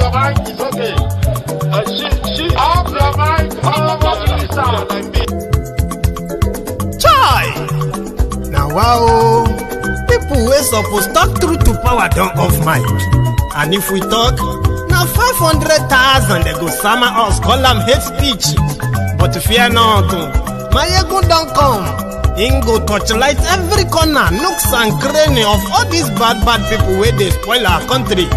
your mic, it's okay. Off your mic, Chai! Now wow, people wey suppose talk truth to power don't off mic. And if we talk, now 500,000 they go sama us, call them hate speech. But fear not, my ego don't come. Him go torchlight every corner, nooks and cranny of all these bad people where they spoil our country.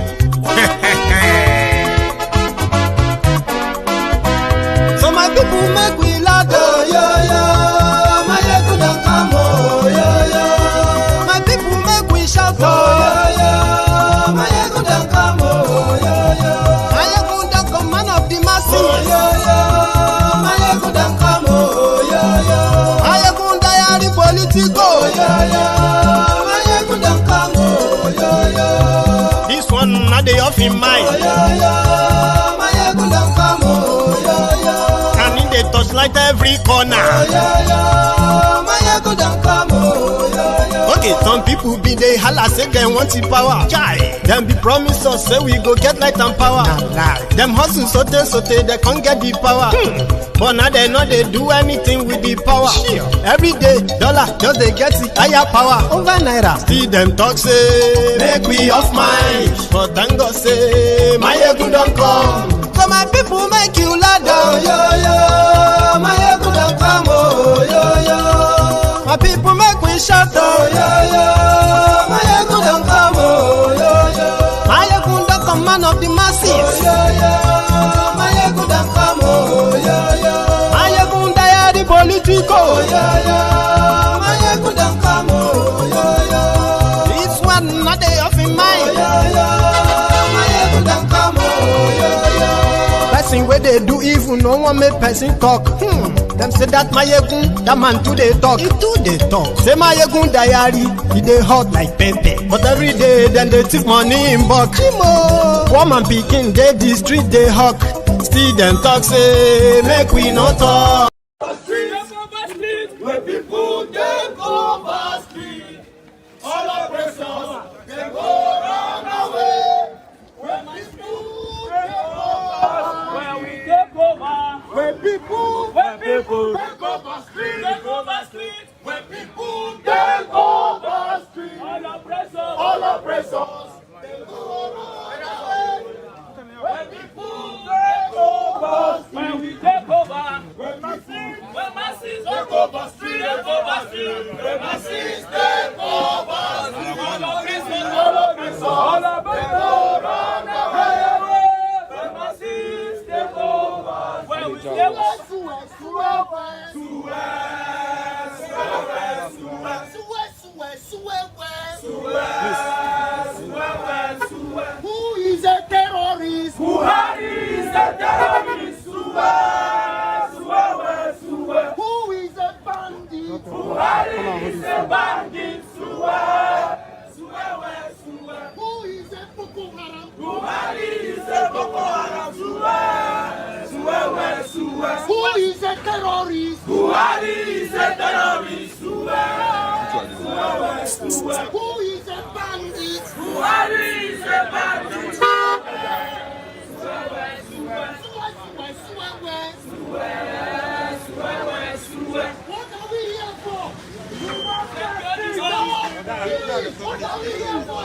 So my people make we laugh, oh, yo, yo. My ego don't come, oh, yo, yo. My people make we shout, oh, yo, yo. My ego don't come, oh, yo, yo. My ego don't come, man of the masses, oh, yo, yo. My ego don't come, oh, yo, yo. My ego diary politico, oh, yo, yo. My ego don't come, oh, yo, yo. This one not the off in mind, oh, yo, yo. My ego don't come, oh, yo, yo. And in the touchlight every corner, oh, yo, yo. My ego don't come, oh, yo, yo. Okay, some people be they holla say they want the power. Chai, them be promise us say we go get light and power. Nah. Them hustle sote they can't get the power. But now they know they do anything with the power. Sure. Every day, dollar just they get the higher power over naira. See them talk say make we off mind, but thank God say my ego don't come. So my people make you loud, oh, yo, yo. My ego don't come, oh, yo, yo. My people make we shout, oh, yo, yo. My ego don't come, oh, yo, yo. My ego don't come, man of the masses, oh, yo, yo. My ego don't come, oh, yo, yo. My ego diary politico, oh, yo, yo. My ego don't come, oh, yo, yo. This one not they off in mind, oh, yo, yo. My ego don't come, oh, yo, yo. Person where they do evil, no one make person talk. Them say that my yegun, that man too they talk. He too they talk. Say my yegun diary, he they hot like pepper. But every day then they take money in bulk. Woman picking, they the street they hawk. Still them talk say make we not talk. Where people take over street, all oppressors they go run away. Where people take over, where we take over. Where people take over street, where people take over street, all oppressors they go run away. Where people take over, when we take over, when masses take over street, where masses take over street, all oppressors all run away. When masses take over, when we take over. Who is a terrorist? Buhari is a terrorist. Who is a bandit? Buhari is a bandit. Who is a Boko Haram? Buhari is a Boko Haram. Who is a terrorist? Buhari is a terrorist. Who is a bandit? Buhari is a bandit. What are we here for? What are we here for?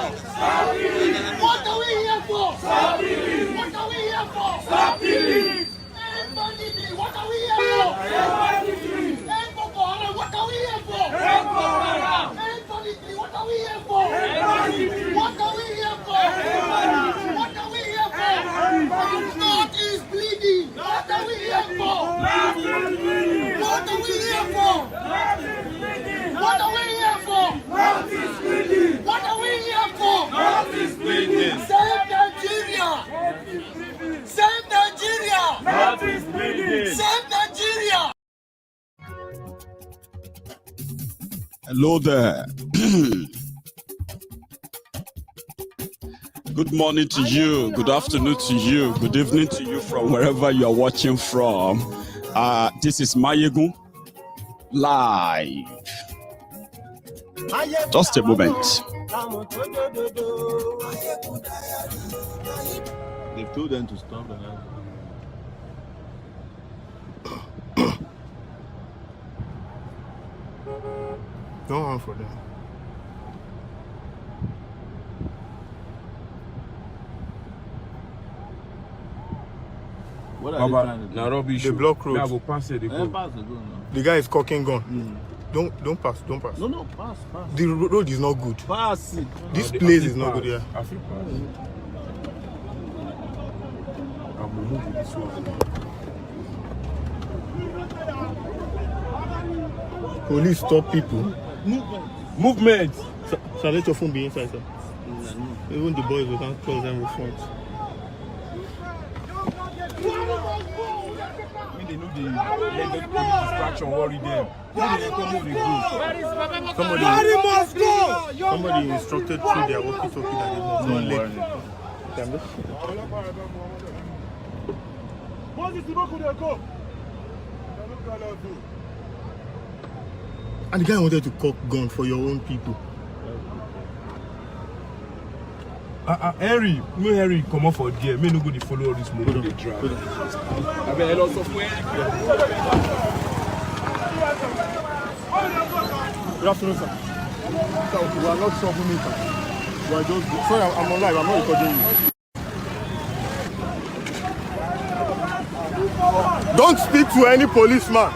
What are we here for? What are we here for? Stop killing! What are we here for? What are we here for? What are we here for? What are we here for? What are we here for? North is bleeding. What are we here for? What are we here for? What are we here for? North is bleeding. What are we here for? North is bleeding. Save Nigeria. Save Nigeria. North is bleeding. Save Nigeria. Hello there. Good morning to you, good afternoon to you, good evening to you from wherever you are watching from. This is Mayegun live. Just a moment. They've told them to stop and Don't run for them. what are they trying to do? Nairobi They block roads. Now go pass it. They go. Pass the gun now. The guy is cocking gun. Don't pass. No, pass. The road is not good. Pass it. This place is not good here. I feel pass. I will move with this one. Police stop people. Movement. So let your phone be inside, sir. Even the boys, we can't close them with phones. When they know the distraction worry them. When they come move the group. Somebody instructed through their walkie-talkie that they must not let. And the guy wanted to cock gun for your own people. Henry, no Henry come up for there. May no go to follow all this movie they drive. I mean, a lot of way. Good afternoon, sir. Sir, we are not troublemakers. We are just... Sorry, I'm on live. I'm not recording you. Don't speak to any policeman.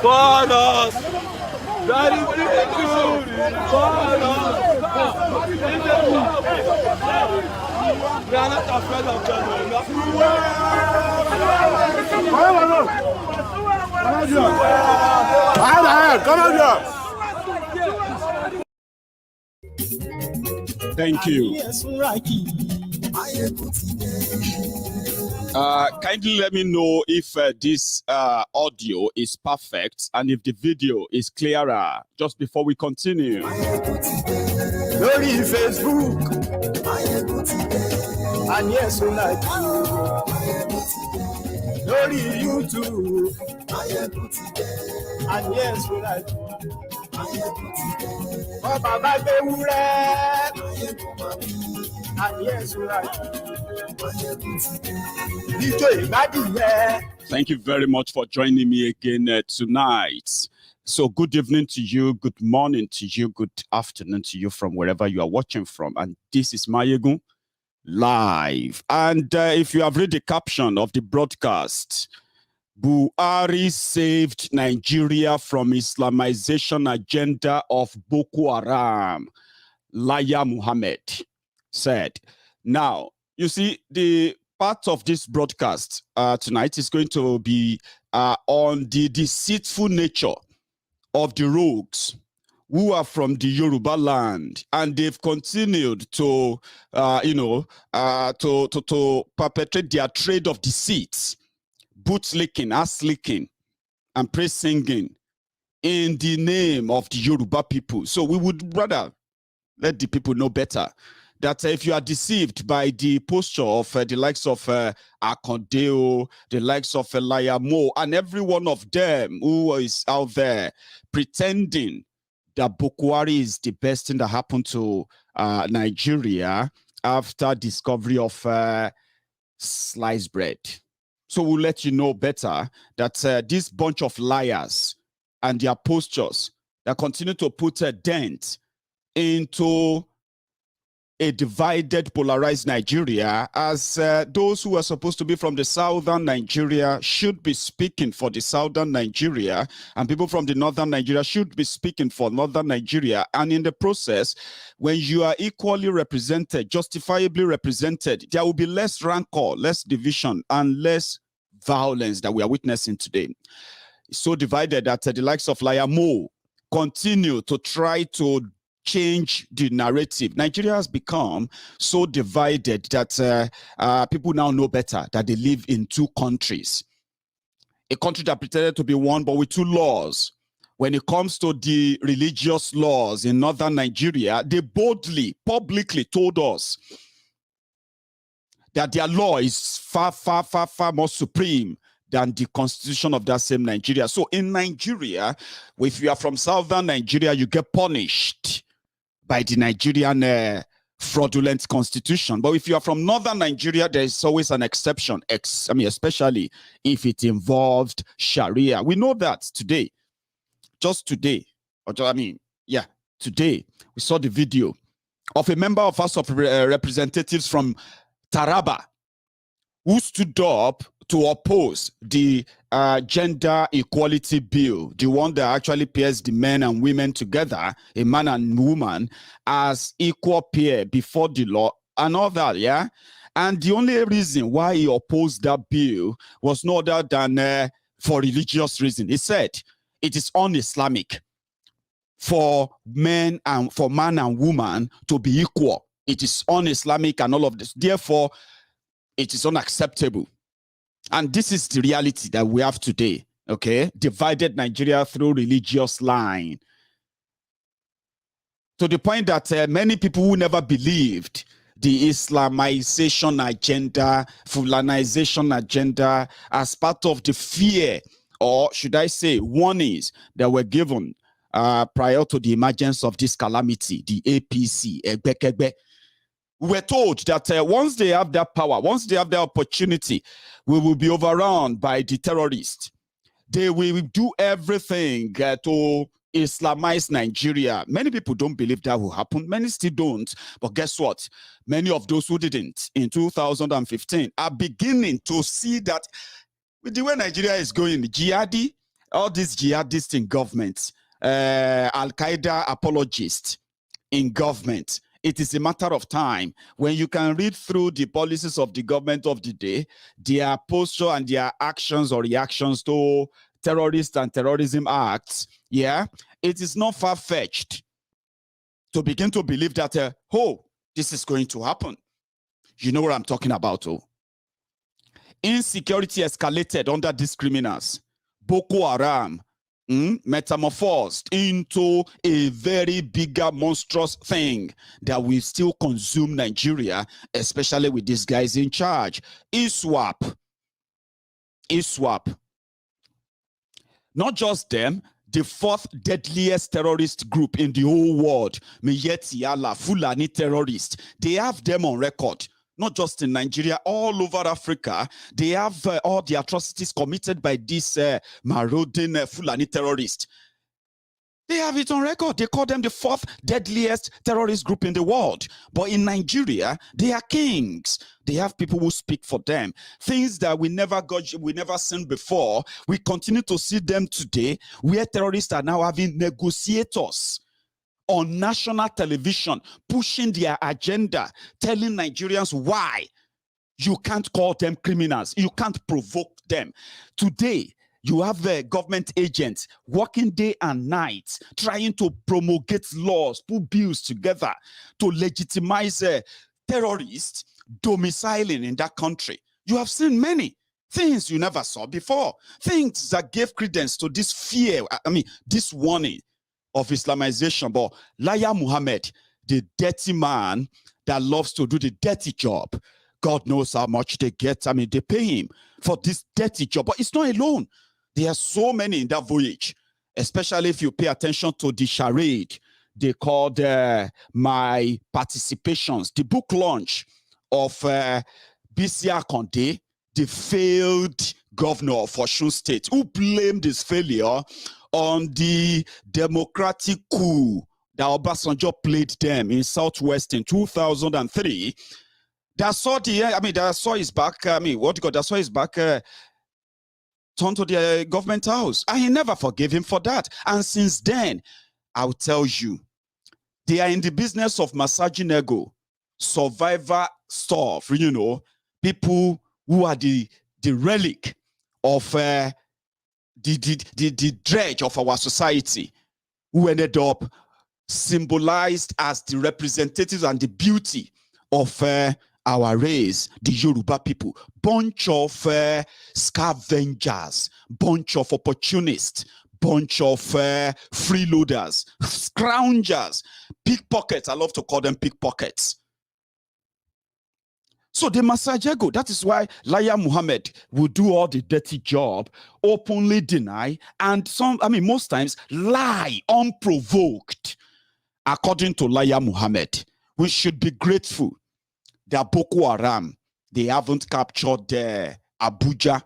Borders! Very good! Borders! We are not afraid of them. Come on here! Thank you. Kindly let me know if this audio is perfect and if the video is clearer just before we continue. Lórí Facebook, and yes, we like you. Lórí YouTube, and yes, we like you. Bàbá bá gbé wúrẹ́, and yes, we like you. Thank you very much for joining me again tonight. So good evening to you, good morning to you, good afternoon to you from wherever you are watching from. And this is Mayegun live. And if you have read the caption of the broadcast, Buhari saved Nigeria from Islamization agenda of Boko Haram, Lai Mohammed said. Now, you see, the part of this broadcast tonight is going to be on the deceitful nature of the rogues who are from the Yoruba land, and they've continued to, to perpetrate their trade of deceit, boot licking, ass licking, and praise singing in the name of the Yoruba people. So we would rather let the people know better that if you are deceived by the posture of the likes of Akondeo, the likes of Lai Mohammed, and every one of them who is out there pretending that Boko Haram is the best thing that happened to Nigeria after discovery of sliced bread. So we'll let you know better that this bunch of liars and their postures that continue to put a dent into a divided, polarized Nigeria, as those who are supposed to be from the southern Nigeria should be speaking for the southern Nigeria, and people from the northern Nigeria should be speaking for northern Nigeria. And in the process, when you are equally represented, justifiably represented, there will be less rancor, less division, and less violence that we are witnessing today. It's so divided that the likes of Lai Mohammed continue to try to change the narrative. Nigeria has become so divided that people now know better that they live in two countries. A country that pretended to be one, but with two laws. When it comes to the religious laws in northern Nigeria, they boldly, publicly told us that their law is far, far, far, far more supreme than the constitution of that same Nigeria. So in Nigeria, if you are from southern Nigeria, you get punished by the Nigerian fraudulent constitution. But if you are from northern Nigeria, there is always an exception, especially if it involved Sharia. We know that today, just today, today, we saw the video of a member of House of Representatives from Taraba who stood up to oppose the gender equality bill, the one that actually pairs the men and women together, a man and woman, as equal pair before the law and all that, yeah? And the only reason why he opposed that bill was no other than for religious reason. He said it is un-Islamic for man and woman to be equal. It is un-Islamic and all of this. Therefore, it is unacceptable. And this is the reality that we have today, okay? Divided Nigeria through religious line. To the point that many people who never believed the Islamization agenda, Fulanization agenda, as part of the fear, or should I say warnings that were given prior to the emergence of this calamity, the APC, Egbekegbe. We were told that once they have that power, once they have the opportunity, we will be overrun by the terrorists. They will do everything to Islamize Nigeria. Many people don't believe that will happen. Many still don't. But guess what? Many of those who didn't in 2015 are beginning to see that with the way Nigeria is going, jihadi, all these jihadists in government, Al-Qaeda apologists in government, it is a matter of time when you can read through the policies of the government of the day, their posture and their actions or reactions to terrorist and terrorism acts. Yeah, it is not far-fetched to begin to believe that, this is going to happen. You know what I'm talking about, Insecurity escalated under these criminals. Boko Haram, metamorphosed into a very bigger, monstrous thing that will still consume Nigeria, especially with these guys in charge. ISWAP. Not just them, the fourth deadliest terrorist group in the whole world, Miyetti Allah, Fulani terrorists. They have them on record. Not just in Nigeria, all over Africa, they have all the atrocities committed by these marauding Fulani terrorists. They have it on record. They call them the fourth deadliest terrorist group in the world. But in Nigeria, they are kings. They have people who speak for them. Things that we never seen before. We continue to see them today, where terrorists are now having negotiators on national television, pushing their agenda, telling Nigerians why you can't call them criminals, you can't provoke them. Today, you have government agents working day and night, trying to promulgate laws, put bills together to legitimize terrorists domiciling in that country. You have seen many things you never saw before, things that gave credence to this fear, this warning of Islamization. But Lai Mohammed, the dirty man that loves to do the dirty job, God knows how much they get. They pay him for this dirty job. But it's not alone. There are so many in that voyage, especially if you pay attention to the charade they called My Participations, the book launch of B.C. Akonde, the failed governor of Osun State, who blamed his failure on the democratic coup that Obasanjo played them in Southwest in 2003. That saw his back, that saw his back turn to the government house. And he never forgave him for that. And since then, I'll tell you, they are in the business of massaging ego, survivor stuff, people who are the relic of the dredge of our society, who ended up symbolized as the representatives and the beauty of our race, the Yoruba people. Bunch of scavengers, bunch of opportunists, bunch of freeloaders, scroungers, pickpockets. I love to call them pickpockets. So they massage ego. That is why Lai Mohammed will do all the dirty job, openly deny, and most times lie unprovoked. According to Lai Mohammed, we should be grateful that Boko Haram, they haven't captured Abuja,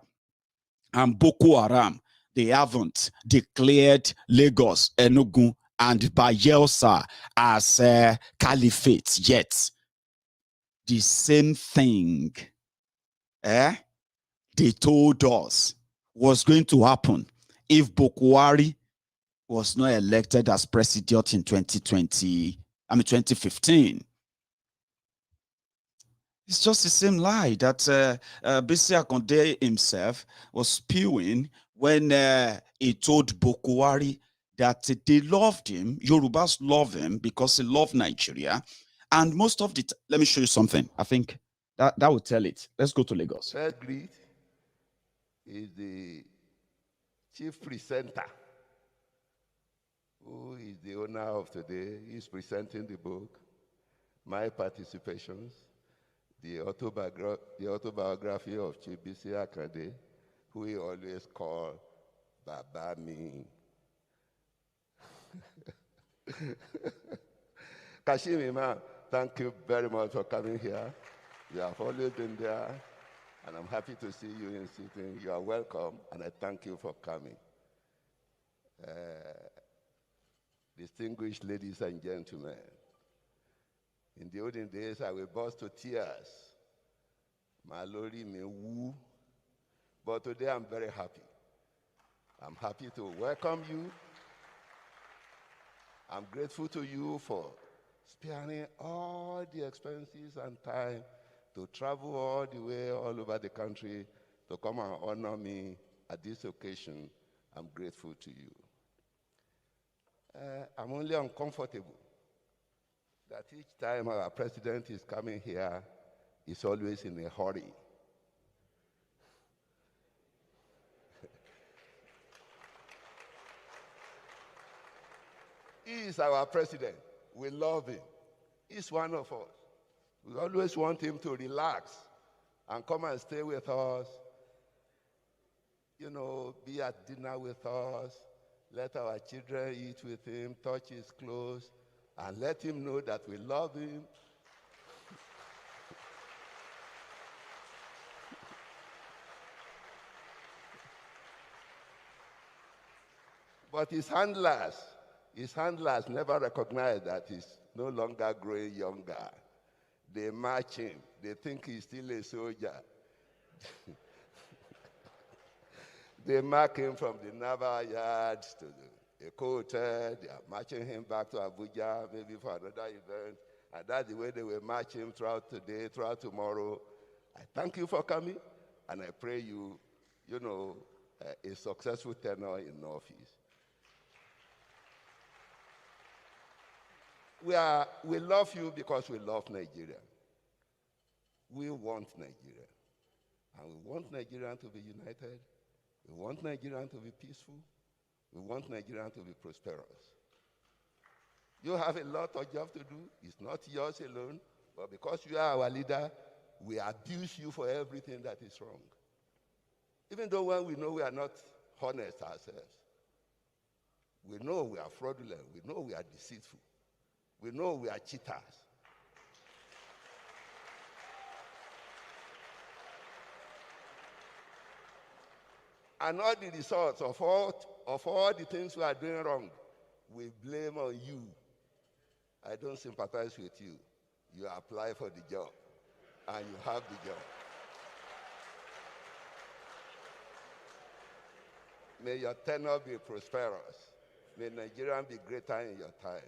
and Boko Haram, they haven't declared Lagos, Enugu, and Bayelsa as caliphate yet. The same thing they told us was going to happen if Buhari was not elected as president in 2015. It's just the same lie that Bisi Akonde himself was spewing when he told Buhari that they loved him, Yorubas love him because he loved Nigeria. And most of the let me show you something. I think that will tell it. Let's go to Lagos. First greet is the chief presenter, who is the owner of today. He's presenting the book, My Participations, the autobiography of Chief Bisi Akonde, who he always called Baba Mi. Kashim Imam, thank you very much for coming here. You have always been there, and I'm happy to see you in sitting. You are welcome, and I thank you for coming. Distinguished ladies and gentlemen, in the olden days, I will burst to tears. My lordy may woo, but today I'm very happy. I'm happy to welcome you. I'm grateful to you for sparing all the expenses and time to travel all the way all over the country to come and honor me at this occasion. I'm grateful to you. I'm only uncomfortable that each time our president is coming here, he's always in a hurry. He is our president. We love him. He's one of us. We always want him to relax and come and stay with us. You know, be at dinner with us. Let our children eat with him, touch his clothes, and let him know that we love him. But his handlers never recognize that he's no longer growing younger. They match him. They think he's still a soldier. They mark him from the naval yards to the hotel. They are marching him back to Abuja, maybe for another event. And that's the way they will march him throughout today, throughout tomorrow. I thank you for coming, and I pray you a successful tenure in office. We love you because we love Nigeria. We want Nigeria. And we want Nigeria to be united. We want Nigeria to be peaceful. We want Nigeria to be prosperous. You have a lot of job to do. It's not yours alone. But because you are our leader, we abuse you for everything that is wrong. Even though when we know we are not honest ourselves, we know we are fraudulent. We know we are deceitful. We know we are cheaters. And all the results of all the things we are doing wrong, we blame on you. I don't sympathize with you. You apply for the job, and you have the job. May your tenure be prosperous. May Nigeria be greater in your time.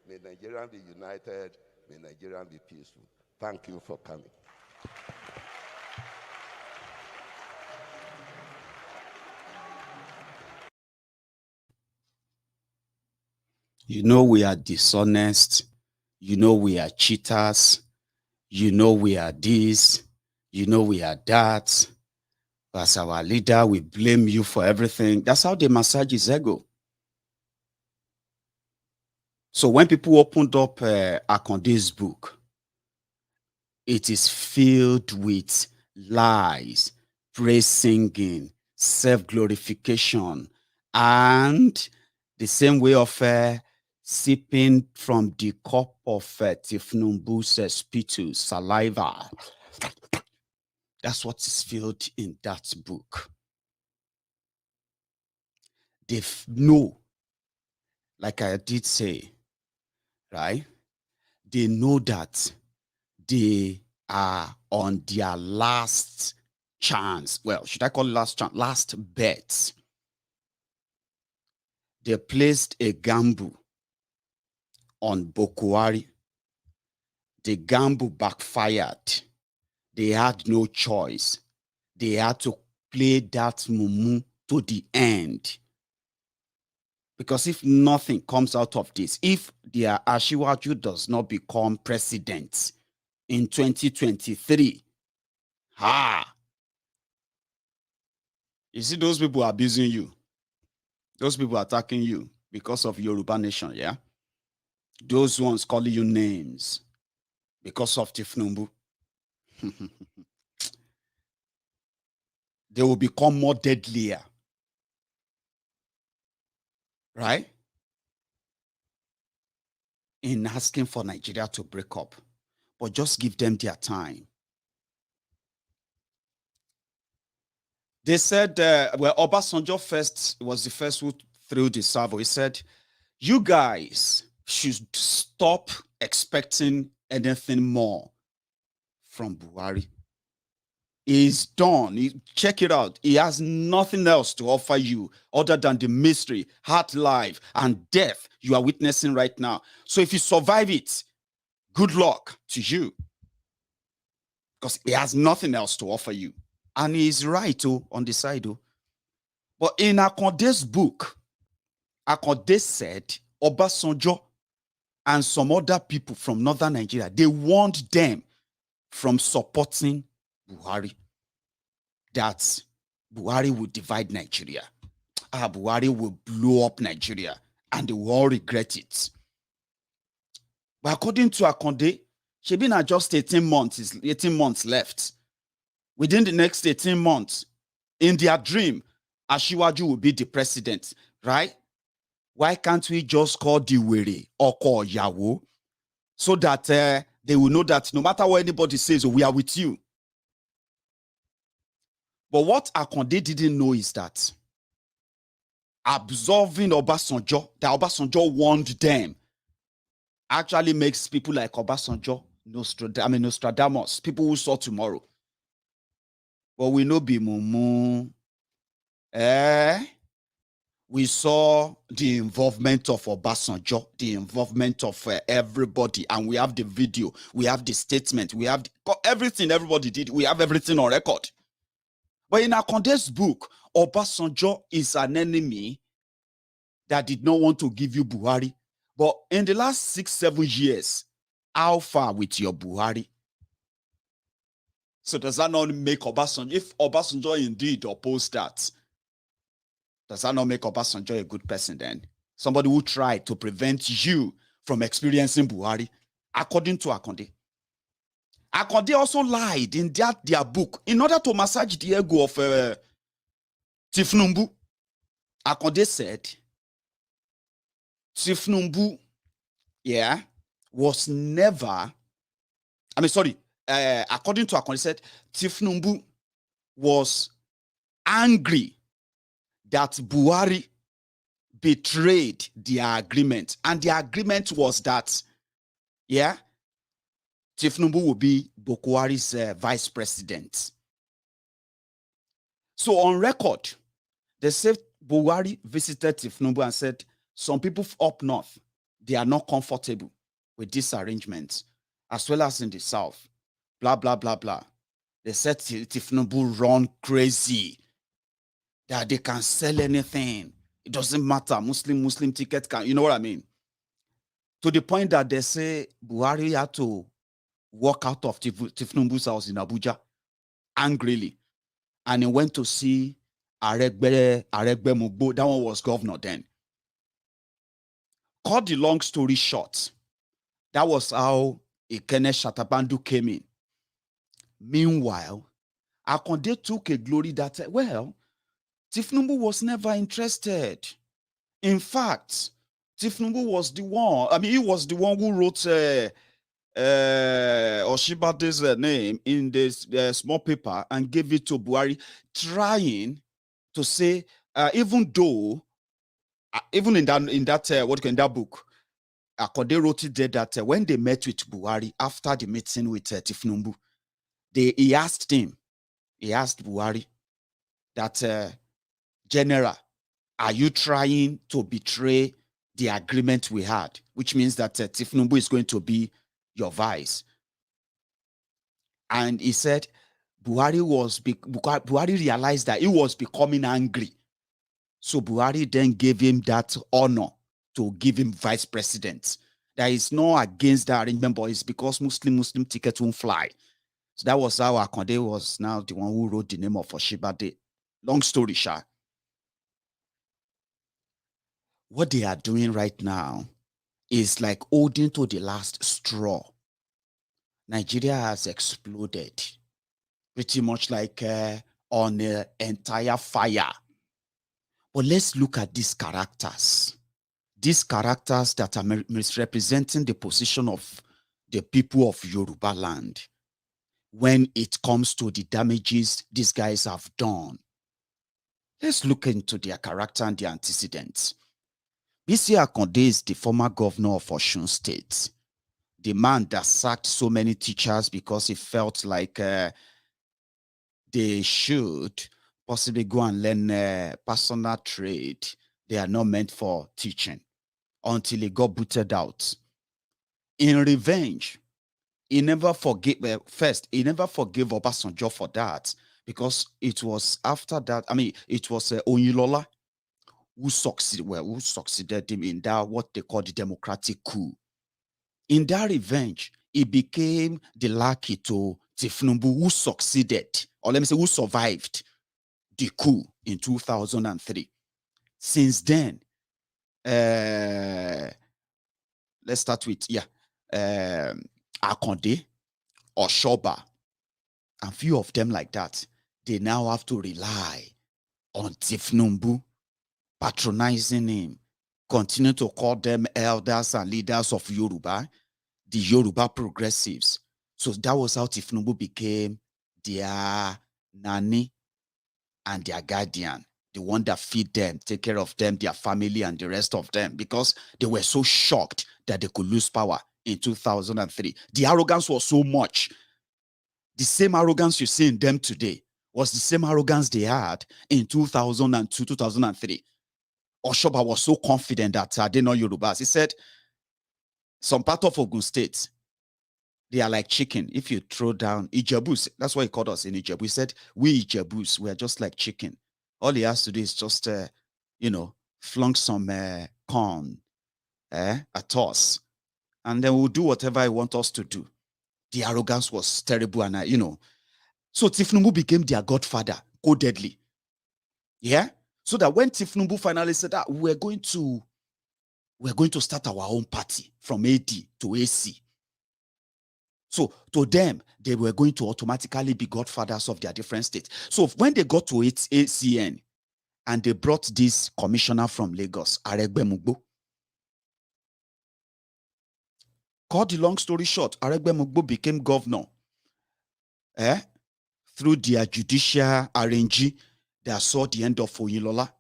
May Nigeria be united. May Nigeria be peaceful. Thank you for coming. You know we are dishonest. You know we are cheaters. You know we are this. You know we are that. As our leader, we blame you for everything. That's how they massage his ego. So when people opened up Akonde's book, It is filled with lies, praise singing, self-glorification, and the same way of sipping from the cup of Tifnumbu's spittle, saliva. That's what is filled in that book. They know, like I did say, right? They know that they are on their last chance. Well, should I call it last chance? Last bet. They placed a gamble on Buhari. The gamble backfired. They had no choice. They had to play that mumu to the end. Because if nothing comes out of this, if their Ashiwaju does not become president in 2023, you see those people abusing you. Those people attacking you because of Yoruba nation, yeah? Those ones calling you names because of Tifnumbu. They will become more deadlier. Right? In asking for Nigeria to break up. But just give them their time. They said, well, Obasanjo first was the first who threw the salvo. He said, you guys should stop expecting anything more from Buhari. He's done. Check it out. He has nothing else to offer you other than the mystery, hard life, and death you are witnessing right now. So if you survive it, good luck to you. Because he has nothing else to offer you. And he's right on the side. But in Akonde's book, Akonde said Obasanjo and some other people from northern Nigeria, they warned them from supporting Buhari, that Buhari will divide Nigeria. Buhari will blow up Nigeria, and they will all regret it. But according to Akonde, she been at just 18 months left. Within the next 18 months, in their dream, Ashiwaju will be the president, right? Why can't we just call the Were or call Yawo so that they will know that no matter what anybody says, we are with you? But what Akonde didn't know is that absolving Obasanjo, that Obasanjo warned them, actually makes people like Obasanjo Nostradamus, people who saw tomorrow. But we know be mumu. We saw the involvement of Obasanjo, the involvement of everybody, and we have the video, we have the statement, we have everything everybody did, we have everything on record. But in Akonde's book, Obasanjo is an enemy that did not want to give you Buhari. But in the last 6-7 years, how far with your Buhari? So does that not make Obasanjo, if Obasanjo indeed opposed that, does that not make Obasanjo a good person then? Somebody who tried to prevent you from experiencing Buhari, according to Akonde. Akonde also lied in their book in order to massage the ego of Tifnumbu. Akonde said, Tifnumbu, was never, according to Akonde, said Tifnumbu was angry that Buhari betrayed their agreement. And the agreement was that, Tifnumbu will be Buhari's vice president. So on record, they said Buhari visited Tifnumbu and said, some people up north, they are not comfortable with this arrangement, as well as in the south, blah, blah, blah, blah. They said Tifnumbu run crazy, that they can sell anything. It doesn't matter. Muslim ticket can, you know what I mean? To the point that they say Buhari had to walk out of Tifnumbu's house in Abuja angrily. And he went to see Aregbe Mugbo. That one was governor then. Cut the long story short, that was how Ikene Shatabandu came in. Meanwhile, Akonde took a glory that, well, Tifnumbu was never interested. In fact, Tifnumbu was the one, he was the one who wrote Oshibade's name in this small paper and gave it to Buhari, trying to say, even though, even in that book, Akonde wrote it there that when they met with Buhari after the meeting with Tifnumbu, he asked Buhari that, General, are you trying to betray the agreement we had? Which means that Tifnumbu is going to be your vice. And he said Buhari realized that he was becoming angry. So Buhari then gave him that honor to give him vice president. That is not against the arrangement, but it's because Muslim ticket won't fly. So that was how Akonde was now the one who wrote the name of Oshibade. Long story short. What they are doing right now is like holding to the last straw. Nigeria has exploded, pretty much like on an entire fire. But let's look at these characters that are misrepresenting the position of the people of Yoruba land when it comes to the damages these guys have done. Let's look into their character and their antecedents. Bisi Akonde is the former governor of Osun State, the man that sacked so many teachers because he felt like they should possibly go and learn personal trade. They are not meant for teaching until he got booted out. In revenge, he never forgave Obasanjo for that, because it was after that, it was Oyinlola who succeeded him in that, what they call the democratic coup. In that revenge, he became the lackey to Tifnumbu, who succeeded, or let me say, who survived the coup in 2003. Since then, let's start with, Akonde, Oshoba, and few of them like that, they now have to rely on Tifnumbu, patronizing him, continue to call them elders and leaders of Yoruba, the Yoruba progressives. So that was how Tifnumbu became their nanny and their guardian, the one that feed them, take care of them, their family, and the rest of them, because they were so shocked that they could lose power in 2003. The arrogance was so much. The same arrogance you see in them today was the same arrogance they had in 2002, 2003. Oshoba was so confident that they're not Yorubas. He said, some part of Ogun State, they are like chicken. If you throw down Ijebus, that's what he called us in Ijebu. He said, we Ijebus, we are just like chicken. All he has to do is just, flunk some corn at us, and then we'll do whatever he wants us to do. The arrogance was terrible, and so Tifnumbu became their godfather, codedly. Yeah? So that when Tifnumbu finally said that we're going to start our own party from AD to AC. So to them, they were going to automatically be godfathers of their different states. So when they got to ACN and they brought this commissioner from Lagos, Aregbe, cut the long story short, Aregbe became governor through their judicial arrangee that saw the end of Oyinlola.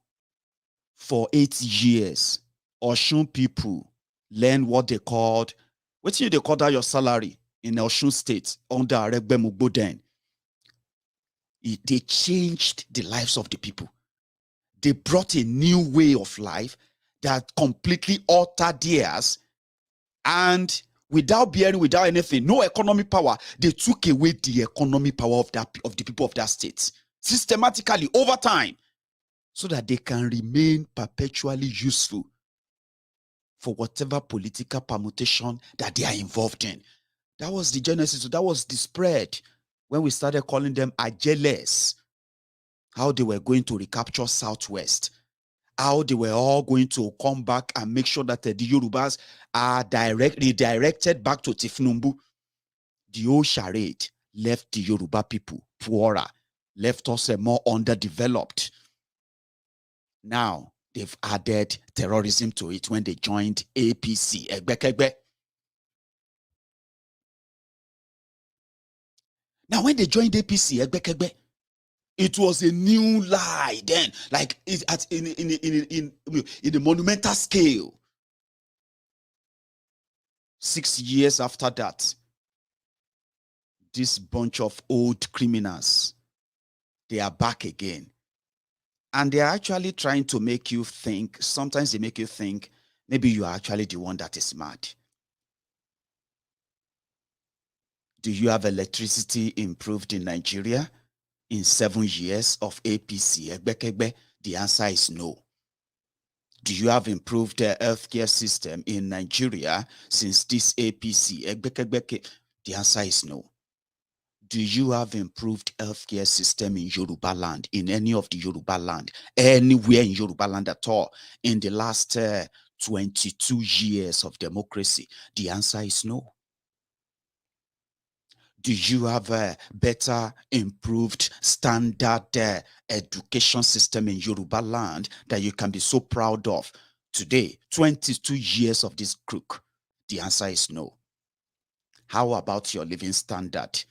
For 8 years, Osun people learned what they called, what do they call that your salary in Osun State under Aregbe then? They changed the lives of the people. They brought a new way of life that completely altered theirs, and without anything, no economic power, they took away the economic power of the people of that state systematically over time, so that they can remain perpetually useful for whatever political permutation that they are involved in. That was the genesis. That was the spread when we started calling them Ajeles, how they were going to recapture Southwest, how they were all going to come back and make sure that the Yorubas are redirected back to Tifnumbu. The old charade left the Yoruba people poorer, left us more underdeveloped. Now, they've added terrorism to it when they joined APC. Now, when they joined APC, it was a new lie then, like in a monumental scale. 6 years after that, this bunch of old criminals, they are back again. And they are actually trying to make you think, sometimes they make you think, maybe you are actually the one that is mad. Do you have electricity improved in Nigeria in 7 years of APC? The answer is no. Do you have improved the healthcare system in Nigeria since this APC? The answer is no. Do you have improved healthcare system in Yoruba land, in any of the Yoruba land, anywhere in Yoruba land at all, in the last 22 years of democracy? The answer is no. Do you have a better, improved, standard education system in Yoruba land that you can be so proud of today, 22 years of this crook? The answer is no. How about your living standard?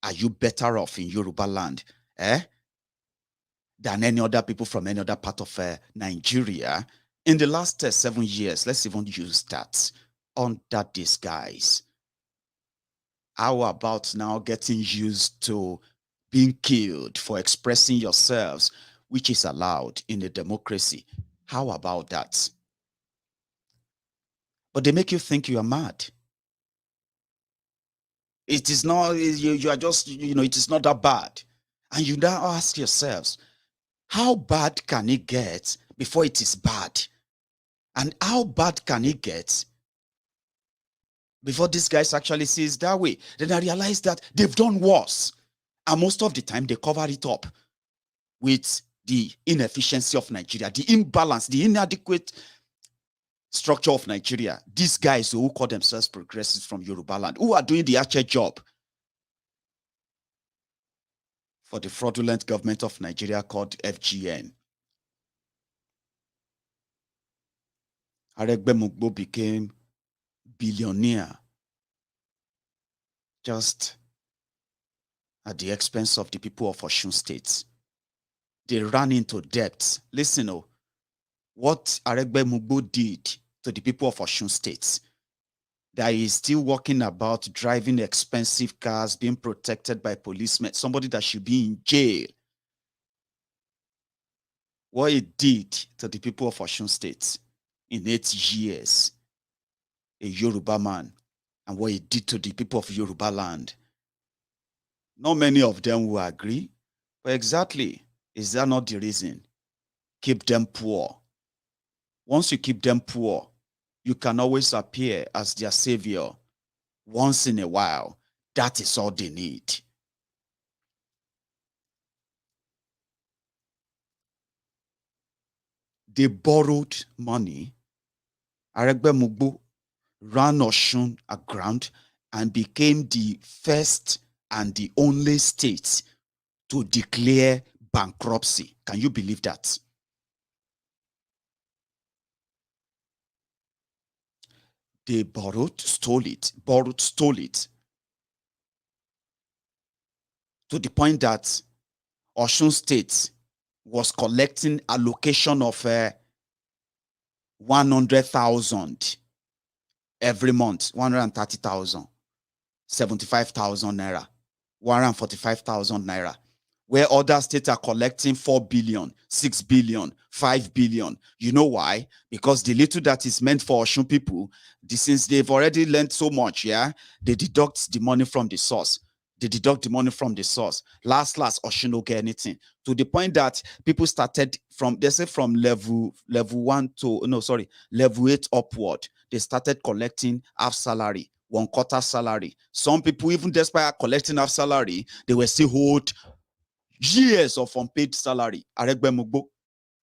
Are you better off in Yoruba land than any other people from any other part of Nigeria? In the last 7 years, let's even use that under disguise. How about now getting used to being killed for expressing yourselves, which is allowed in a democracy? How about that? But they make you think you are mad. It is not, you are just, it is not that bad. And you now ask yourselves, how bad can it get before it is bad? And how bad can it get before these guys actually see it that way? Then I realize that they've done worse. And most of the time, they cover it up with the inefficiency of Nigeria, the imbalance, the inadequate structure of Nigeria. These guys who call themselves progressives from Yoruba land, who are doing the actual job for the fraudulent government of Nigeria called FGN. Aregbe Mugbo became billionaire just at the expense of the people of Osun State. They ran into debt. Listen, what Aregbe Mugbo did to the people of Osun State, that is still walking about driving expensive cars, being protected by policemen, somebody that should be in jail. What it did to the people of Osun State in 8 years, a Yoruba man, and what it did to the people of Yoruba land. Not many of them will agree, but exactly, is that not the reason? Keep them poor. Once you keep them poor, you can always appear as their savior once in a while. That is all they need. They borrowed money. Aregbe Mugbo ran Osun aground and became the first and the only state to declare bankruptcy. Can you believe that? They borrowed, stole it, to the point that Osun State was collecting allocation of 100,000 every month, 130,000, 75,000 naira, 145,000 naira, where other states are collecting 4 billion, 6 billion, 5 billion. You know why? Because the little that is meant for Osun people, since they've already learned so much, they deduct the money from the source. Last, Osun don't get anything. To the point that people started from, they say from level 8 upward, they started collecting half salary, 1/4 salary. Some people, even despite collecting half salary, they were still hold years of unpaid salary. Aregbe Mugbo.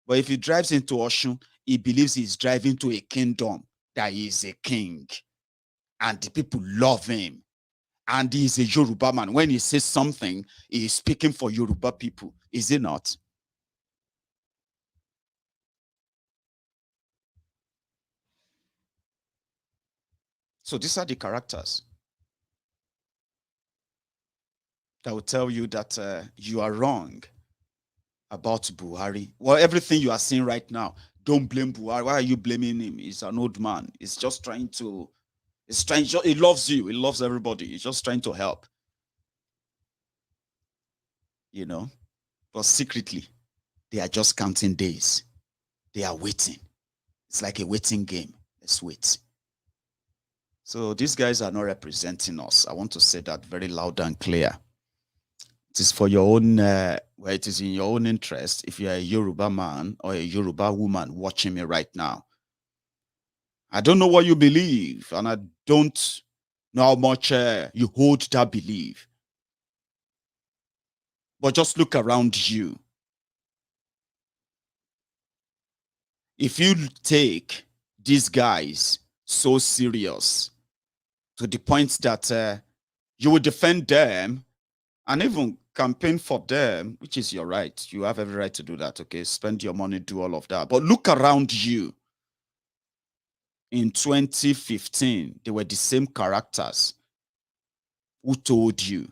But if he drives into Osun, he believes he's driving to a kingdom, that he is a king. And the people love him. And he's a Yoruba man. When he says something, he is speaking for Yoruba people. Is he not? So these are the characters that will tell you that you are wrong about Buhari. Well, everything you are seeing right now, don't blame Buhari. Why are you blaming him? He's an old man. He's just trying to, he loves you. He loves everybody. He's just trying to help. You know, but secretly, they are just counting days. They are waiting. It's like a waiting game. Let's wait. So these guys are not representing us. I want to say that very loud and clear. It is for your own, well, it is in your own interest if you're a Yoruba man or a Yoruba woman watching me right now. I don't know what you believe, and I don't know how much you hold that belief. But just look around you. If you take these guys so serious to the point that you will defend them and even campaign for them, which is your right. You have every right to do that, okay? Spend your money, do all of that. But look around you. In 2015, they were the same characters who told you,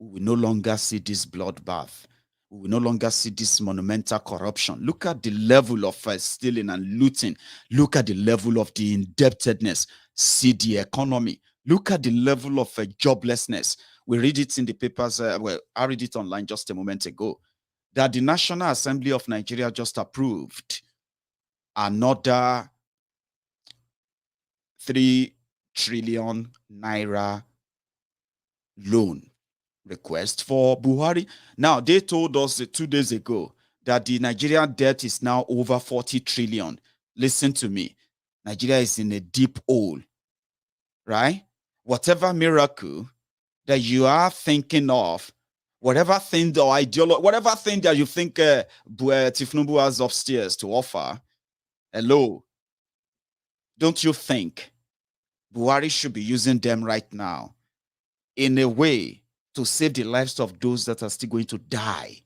we will no longer see this bloodbath. We will no longer see this monumental corruption. Look at the level of stealing and looting. Look at the level of the indebtedness. See the economy. Look at the level of joblessness. We read it in the papers. Well, I read it online just a moment ago, that the National Assembly of Nigeria just approved another 3 trillion naira loan request for Buhari. Now, they told us 2 days ago that the Nigerian debt is now over 40 trillion. Listen to me. Nigeria is in a deep hole, right? Whatever miracle that you are thinking of, whatever thing or ideology, whatever thing that you think Tifnubu has upstairs to offer, hello, don't you think Buhari should be using them right now in a way to save the lives of those that are still going to die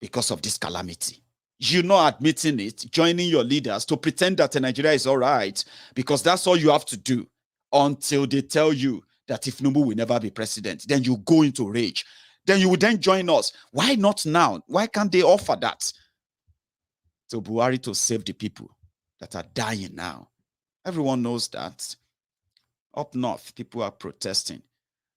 because of this calamity? You're not admitting it, joining your leaders to pretend that Nigeria is all right, because that's all you have to do until they tell you that if Tinubu will never be president. Then you go into rage. Then you would then join us. Why not now? Why can't they offer that to Buhari to save the people that are dying now? Everyone knows that. Up north, people are protesting.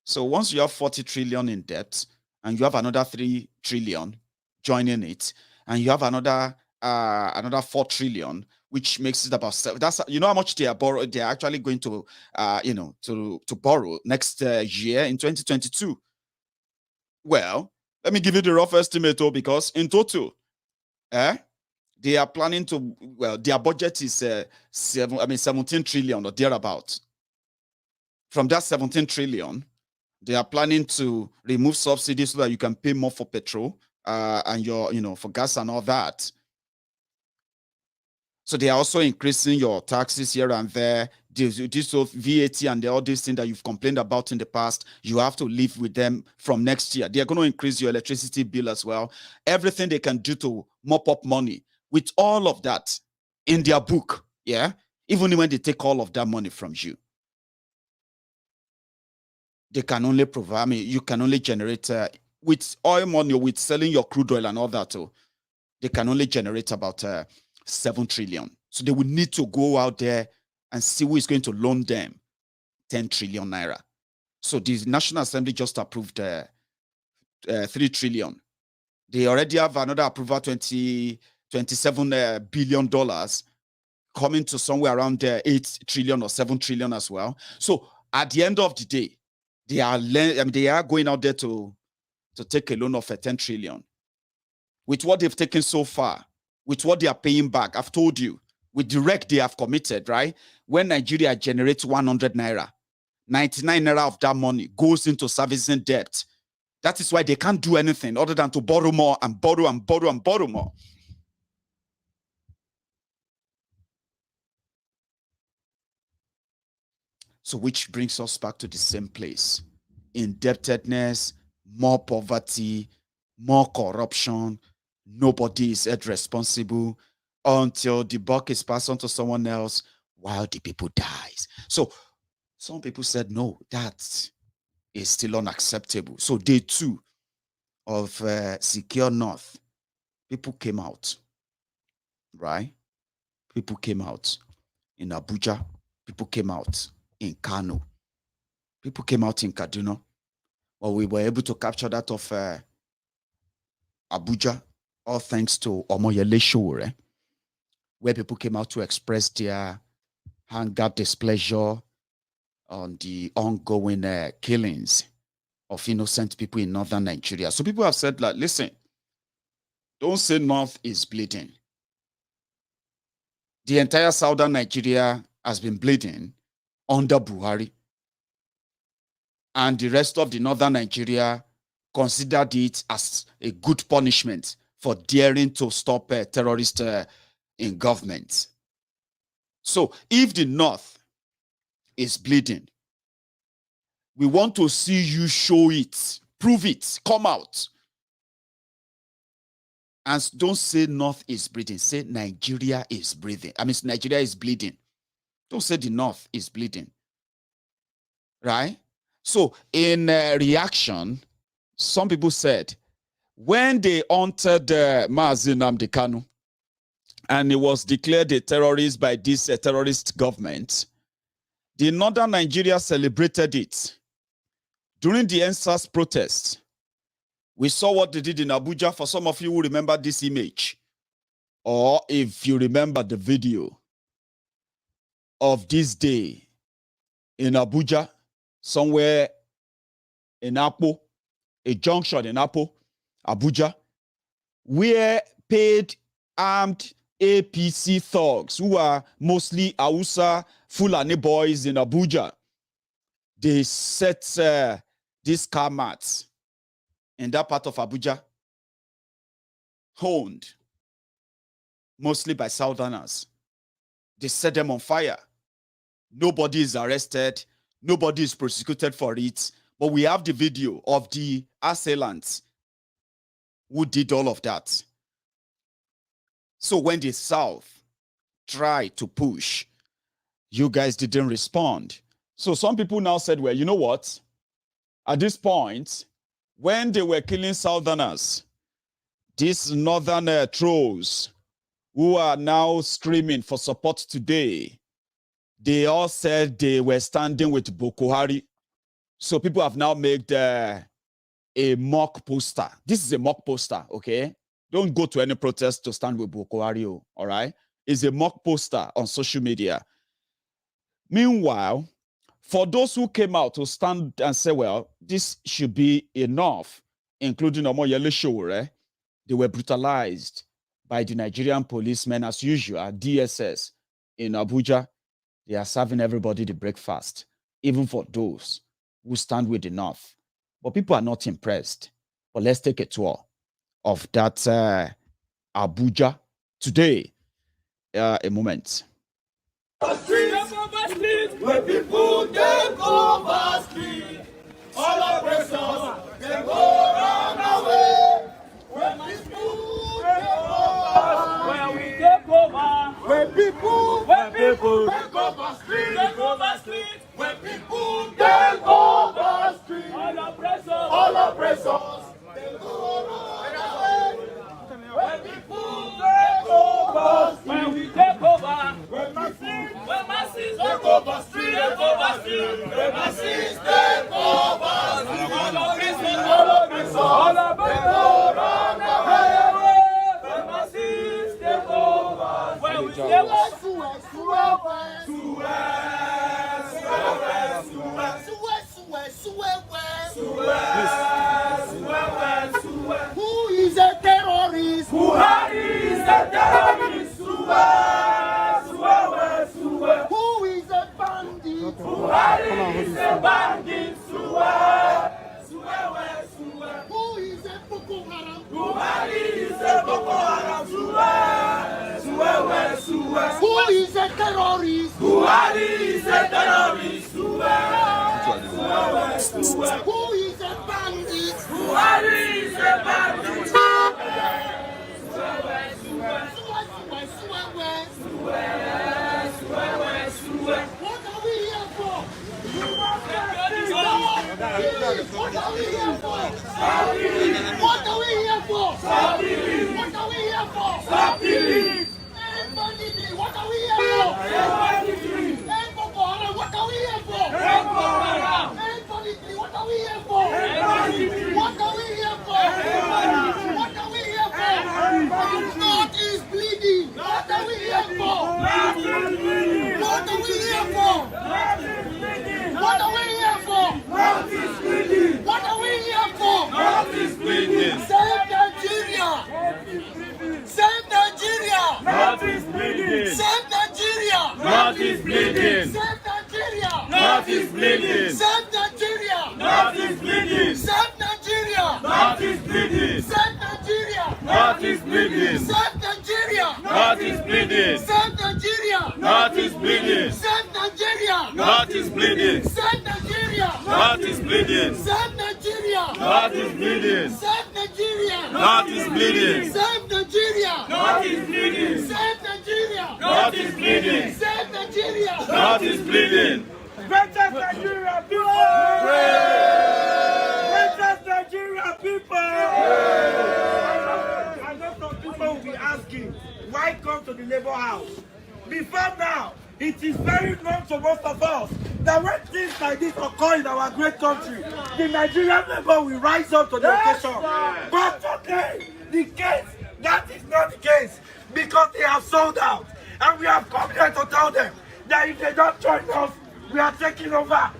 So once you have 40 trillion in debt and you have another 3 trillion joining it, and you have another 4 trillion, which makes it about 7. That's, you know how much they are borrowing. They are actually going to to borrow next year in 2022. Well, let me give you the rough estimate, because in total, they are planning to, well, their budget is 17 trillion or thereabout. From that 17 trillion, they are planning to remove subsidies so that you can pay more for petrol and your, for gas and all that. So they are also increasing your taxes here and there. This of VAT and all these things that you've complained about in the past, you have to live with them from next year. They are going to increase your electricity bill as well. Everything they can do to mop up money, with all of that in their book, yeah? Even when they take all of that money from you, they can only provide, you can only generate, with oil money, with selling your crude oil and all that, they can only generate about 7 trillion. So they will need to go out there and see who is going to loan them 10 trillion naira. So the National Assembly just approved 3 trillion. They already have another approval, $27 billion, coming to somewhere around 8 trillion or 7 trillion as well. So at the end of the day, they are going out there to take a loan of 10 trillion. With what they've taken so far, with what they are paying back, I've told you, with the wreck they have committed, right? When Nigeria generates 100 naira, 99 naira of that money goes into servicing debt. That is why they can't do anything other than to borrow more and borrow and borrow and borrow more. So which brings us back to the same place. Indebtedness, more poverty, more corruption. Nobody is held responsible until the buck is passed on to someone else while the people dies. So some people said, no, that is still unacceptable. So day 2 of Secure North, people came out, right? People came out in Abuja. People came out in Kano. People came out in Kaduna. Well, we were able to capture that of Abuja, all thanks to Omoyele Sowore, where people came out to express their anger, displeasure on the ongoing killings of innocent people in northern Nigeria. So people have said, like, listen, don't say North is bleeding. The entire southern Nigeria has been bleeding under Buhari. And the rest of the northern Nigeria considered it as a good punishment for daring to stop terrorists in government. So if the North is bleeding, we want to see you show it, prove it, come out. And don't say North is bleeding, say Nigeria is breathing. I mean, Nigeria is bleeding. Don't say the North is bleeding. Right? So in reaction, some people said, when they entered Mazi Nnamdi Kanu, and he was declared a terrorist by this terrorist government, the northern Nigeria celebrated it. During the NSAS protests, we saw what they did in Abuja. For some of you who remember this image, or if you remember the video of this day in Abuja, somewhere in Apo, a junction in Apo, Abuja, where paid armed APC thugs, who are mostly Hausa Fulani boys in Abuja, they set these car mats in that part of Abuja, owned mostly by Southerners. They set them on fire. Nobody is arrested. Nobody is prosecuted for it. But we have the video of the assailants who did all of that. So when the South tried to push, you guys didn't respond. So some people now said, well, you know what? At this point, when they were killing Southerners, these northern trolls who are now screaming for support today, they all said they were standing with Boko Haram. So people have now made a mock poster. This is a mock poster, okay? Don't go to any protest to stand with Boko Haram, all right? It's a mock poster on social media. Meanwhile, for those who came out to stand and say, well, this should be enough, including Omoyele Sowore, they were brutalized by the Nigerian policemen as usual, DSS, in Abuja. They are serving everybody the breakfast, even for those who stand with the North. But people are not impressed. But let's take a tour of that Abuja today. A moment. When people take over street, all oppressors, they go run away. When people take over, when we take over, when people take over street, when people take over street, all oppressors, they go run away. When people take over, when we take over, when masses take over street, when masses take over street, all oppressors, they go run away. When masses take over, when we take over, who is a terrorist? Buhari is a terrorist. Who is a bandit? Buhari is a bandit. Who is a Boko Haram? Buhari is a Boko Haram. Who is a terrorist? Buhari is a terrorist. Who is a bandit? Buhari is a bandit. What are we here for? What are we here for? What are we here for? What are we here for? What are we here for? What are we here for? What are we here for? What are we here for? What are we here for? North is bleeding. What are we here for? What are we here for? What are we here for? North is bleeding. What are we here for? North is bleeding. Save Nigeria. Save Nigeria. North is bleeding. Save Nigeria. North is bleeding. Save Nigeria. North is bleeding. Save Nigeria. North is bleeding. Save Nigeria. North is bleeding. Save Nigeria. North is bleeding. Save Nigeria. North is bleeding. Save Nigeria. North is bleeding. Save Nigeria. North is bleeding. Save Nigeria. North is bleeding. Save Nigeria. North is bleeding. Save Nigeria. North is bleeding. Save Nigeria. North is bleeding. Save Nigeria. North is bleeding. Save Nigeria. North is bleeding. Greatest Nigeria people! Greatest Nigeria people! I know some people will be asking, why come to the Labour House? Before now, it is very known to most of us that when things like this occur in our great country, the Nigerian Labour will rise up to the occasion. But today, the case, that is not the case, because they have sold out. And we have come here to tell them that if they don't join us, we are taking over.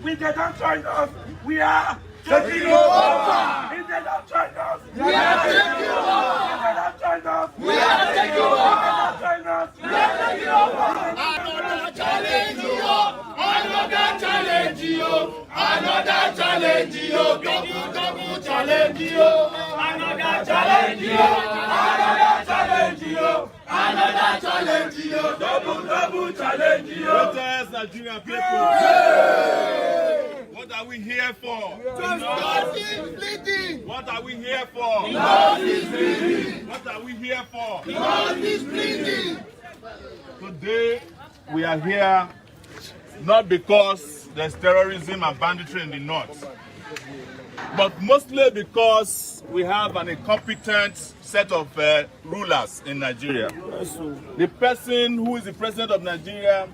If they don't join us, we are taking over. If they don't join us, we are taking over. If they don't join us, we are taking over. If they don't join us, we are taking over. Another challenge, another challenge, another challenge, double challenge, another challenge, another challenge, another challenge, double challenge. Protest Nigerian people. What are we here for? North is bleeding. What are we here for? North is bleeding. What are we here for? North is bleeding. Today, we are here not because there's terrorism and banditry in the north, but mostly because we have an incompetent set of rulers in Nigeria. The person who is the president of Nigeria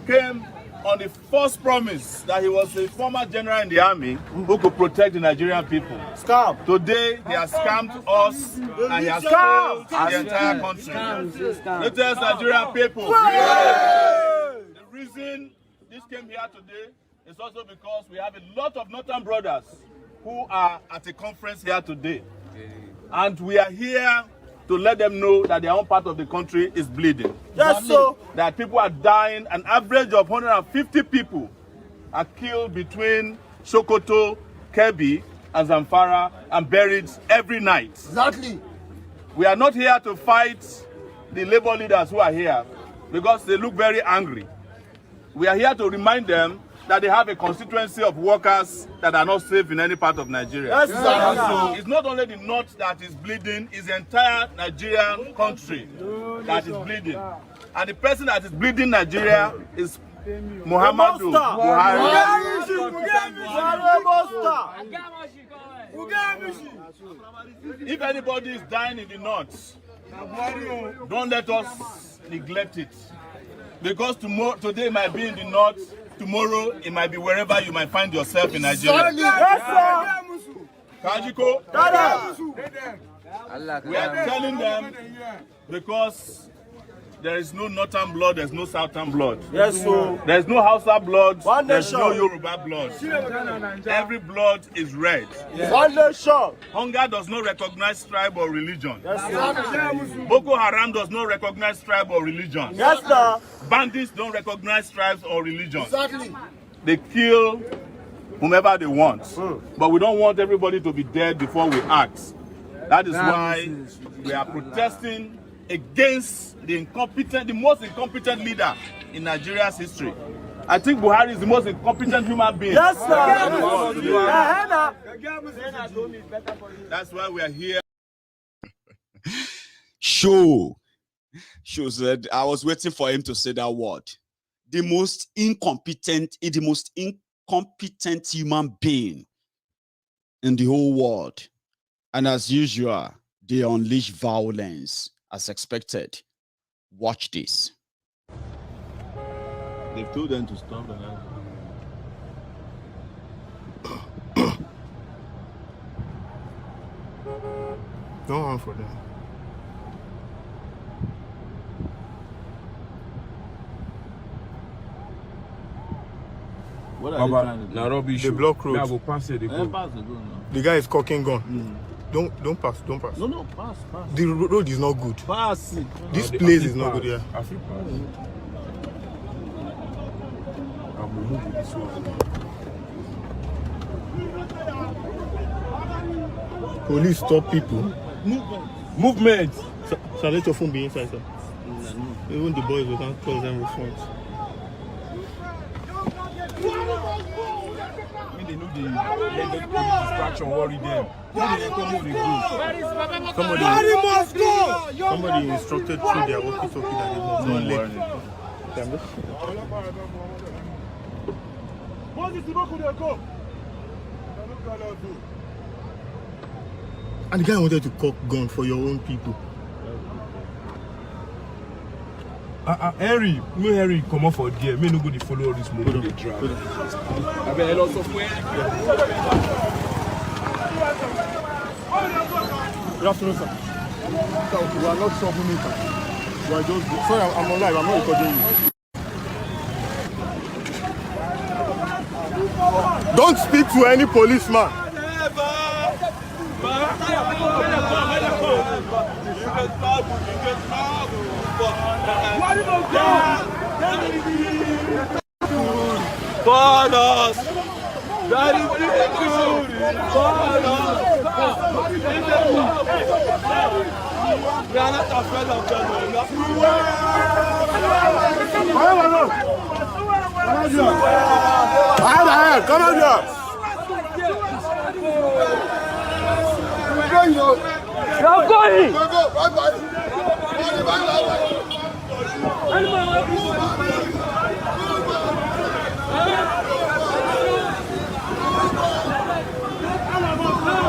came on the false promise that he was a former general in the army who could protect the Nigerian people. Scam. Today, they have scammed us and he has failed the entire country. Let us Nigerian people. The reason this came here today is also because we have a lot of northern brothers who are at a conference here today. And we are here to let them know that their own part of the country is bleeding. Yes, so that people are dying. An average of 150 people are killed between Sokoto, Kebbi, and Zamfara and buried every night. Exactly. We are not here to fight the labor leaders who are here because they look very angry. We are here to remind them that they have a constituency of workers that are not safe in any part of Nigeria. Yes, so it's not only the north that is bleeding, it's the entire Nigerian country that is bleeding. And the person that is bleeding Nigeria is Muhammadu Buhari. If anybody is dying in the north, don't let us neglect it. Because today might be in the north, tomorrow it might be wherever you might find yourself in Nigeria. Kajiko, we are telling them because there is no northern blood, there's no southern blood. Yes, sir. There's no Hausa blood, there's no Yoruba blood. Every blood is red. Yes. One nation. Hunger does not recognize tribe or religion. Yes, sir. Boko Haram does not recognize tribe or religion. Yes, sir. Bandits don't recognize tribes or religion. Exactly. They kill whomever they want. But we don't want everybody to be dead before we act. That is why we are protesting against the most incompetent leader in Nigeria's history. I think Buhari is the most incompetent human being. Yes, sir. That's why we are here. Show said, I was waiting for him to say that word. The most incompetent human being in the whole world. And as usual, they unleash violence as expected. Watch this. They've told them to stop and now. Don't run for them. What are they trying to do? Nairobi They block roads. I go pass it. They go. Pass the road now. The guy is cocking gun. Don't pass. No, pass. The road is not good. Pass it. This place is not good here. I feel pass. I will move with this one. Police stop people. Movement. So let your phone be inside, sir. Even the boys, we can't close them with phones. When they know the distraction worry them. When they come move the group. Somebody instructed through their walkie-talkie that they must not let. And the guy wanted to cock gun for your own people. Henry, no Henry come off for there. Me no go to follow all this movie they drive. I bet a lot of way. Good afternoon, sir. Sir, we are not troublemakers. We are just... Sorry, I'm on live. I'm not recording you. Don't speak to any policeman. Borders! Very good! Borders! We are not afraid of them. Come on here! You're going!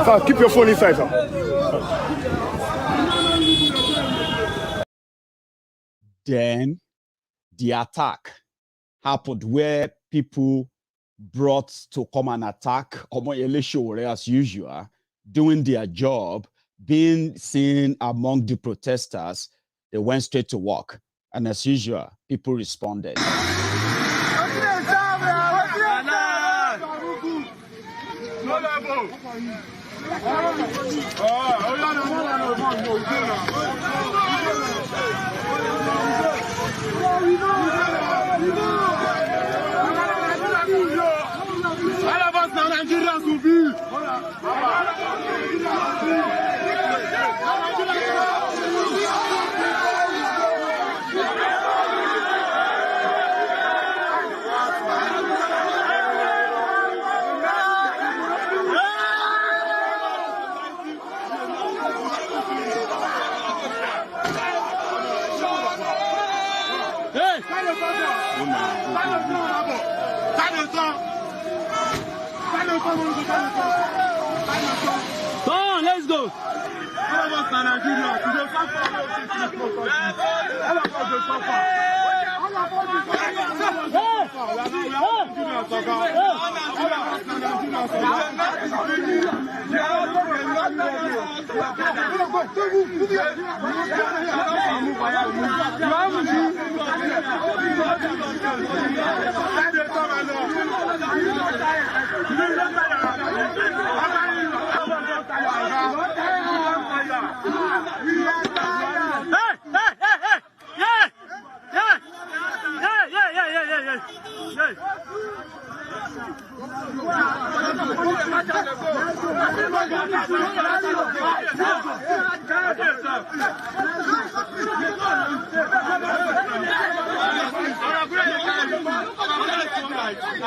Sir, keep your phone inside, sir. Then the attack happened where people brought to come and attack Omoyele as usual, doing their job, being seen among the protesters. They went straight to work. And as usual, people responded. All of us now Nigerians will be. Come on, let's go. All of us are Nigerians. The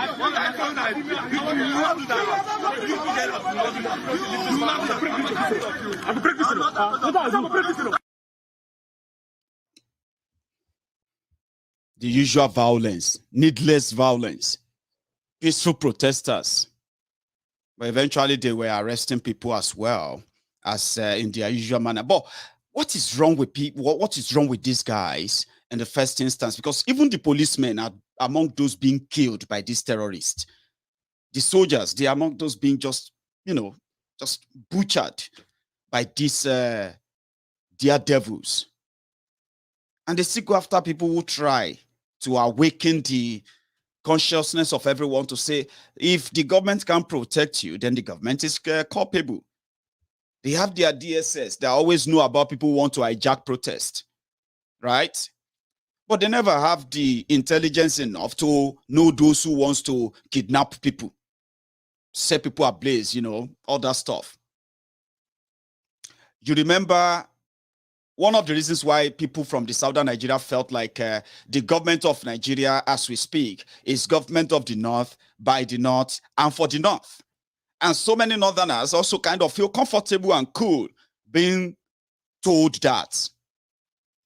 usual violence, needless violence, peaceful protesters. But eventually they were arresting people as well as in their usual manner. But what is wrong with people? What is wrong with these guys in the first instance? Because even the policemen are among those being killed by these terrorists. The soldiers, they are among those being just butchered by these daredevils. And they still go after people who try to awaken the consciousness of everyone to say, if the government can't protect you, then the government is culpable. They have their DSS. They always know about people who want to hijack protest, right? But they never have the intelligence enough to know those who wants to kidnap people, set people ablaze, all that stuff. You remember one of the reasons why people from the southern Nigeria felt like the government of Nigeria, as we speak, is government of the North, by the North, and for the North. And so many Northerners also kind of feel comfortable and cool being told that.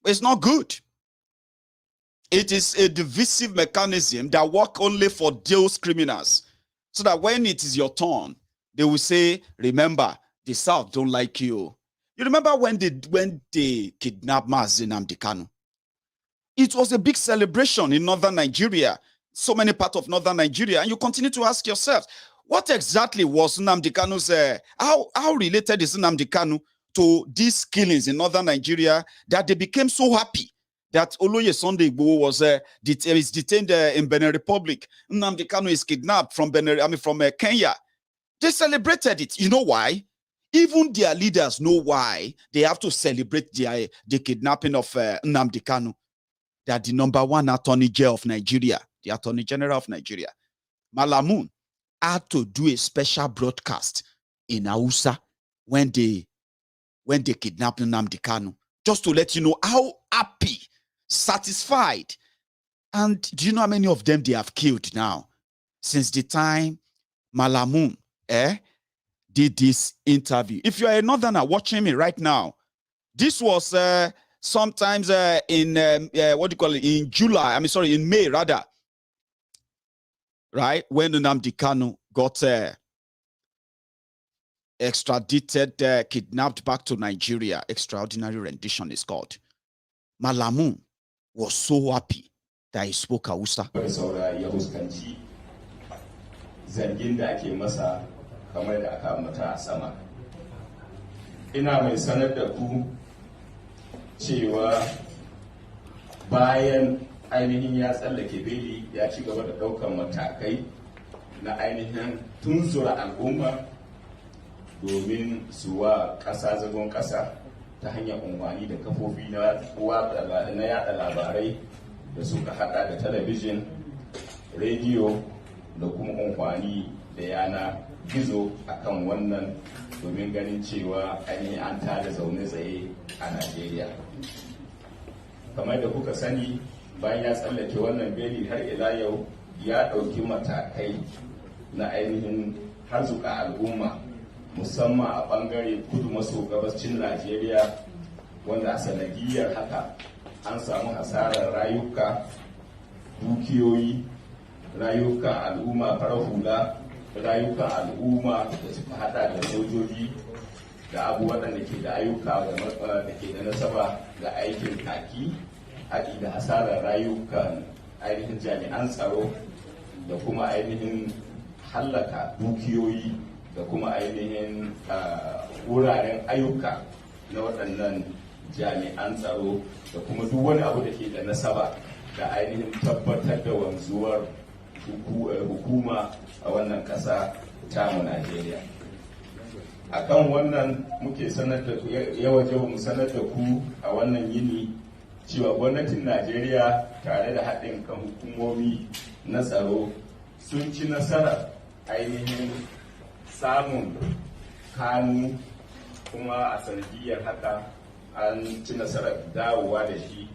It's not good. It is a divisive mechanism that works only for those criminals. So that when it is your turn, they will say, remember, the South don't like you. You remember when they kidnapped Mazi Nnamdi Kanu? It was a big celebration in northern Nigeria, so many parts of northern Nigeria, and you continue to ask yourself, what exactly was Nnamdi Kanu's, how related is Nnamdi Kanu to these killings in northern Nigeria that they became so happy that Oloye Sunday Igboho was detained in Benin Republic. Nnamdi Kanu is kidnapped from Kenya. They celebrated it. You know why? Even their leaders know why they have to celebrate the kidnapping of Nnamdi Kanu. They are the #1 attorney general of Nigeria, the attorney general of Nigeria. Malamun had to do a special broadcast in Hausa when they kidnapped Nnamdi Kanu, just to let you know how happy, satisfied. And do you know how many of them they have killed now? Since the time Malamun did this interview. If you are a northerner watching me right now, this was sometimes in in July, in May rather, right? When Nnamdi Kanu got extradited, kidnapped back to Nigeria. Extraordinary rendition is called. Malamun was so happy that he spoke Hausa. Kamar da aka mata a sama. Ina mai sanar da ku cewa bayan ainihin ya tsallake beli ya ci gaba da ɗaukan matakai na ainihin tunzura al'umma domin su wa ƙasa zagon ƙasa ta hanyar amfani da kafofi na yada labarai da suka hada da talabijin, rediyo da kuma amfani da yana gizo akan wannan domin ganin cewa ainihin an tada zaune tsaye a Najeriya. Kamar da kuka sani, bayan ya tsallake wannan beli har ila yau ya ɗauki matakai na ainihin harzuka al'umma musamman a ɓangare kudu maso gabashin Najeriya, wanda a sanadiyar haka an samu hasarar rayuka, dukiyoyi, rayukan al'umma farar hula, rayukan al'umma da suka hada da sojoji da abubuwan da ke da ayyuka da ke da nasaba ga aikin kaki, haɗi da hasarar rayukan ainihin jami'an tsaro da kuma ainihin hallaka dukiyoyi da kuma ainihin wuraren ayyuka na waɗannan jami'an tsaro da kuma duk wani abu da ke da nasaba da ainihin tabbatar da wanzuwar hukuma a wannan ƙasa tamu Najeriya. Akan wannan muke sanar da mu sanar da ku a wannan yini cewa gwamnatin Najeriya tare da haɗin kan hukumomi na tsaro sun ci nasarar ainihin samun Kanu, kuma a sanadiyar haka an ci nasarar dawowa da shi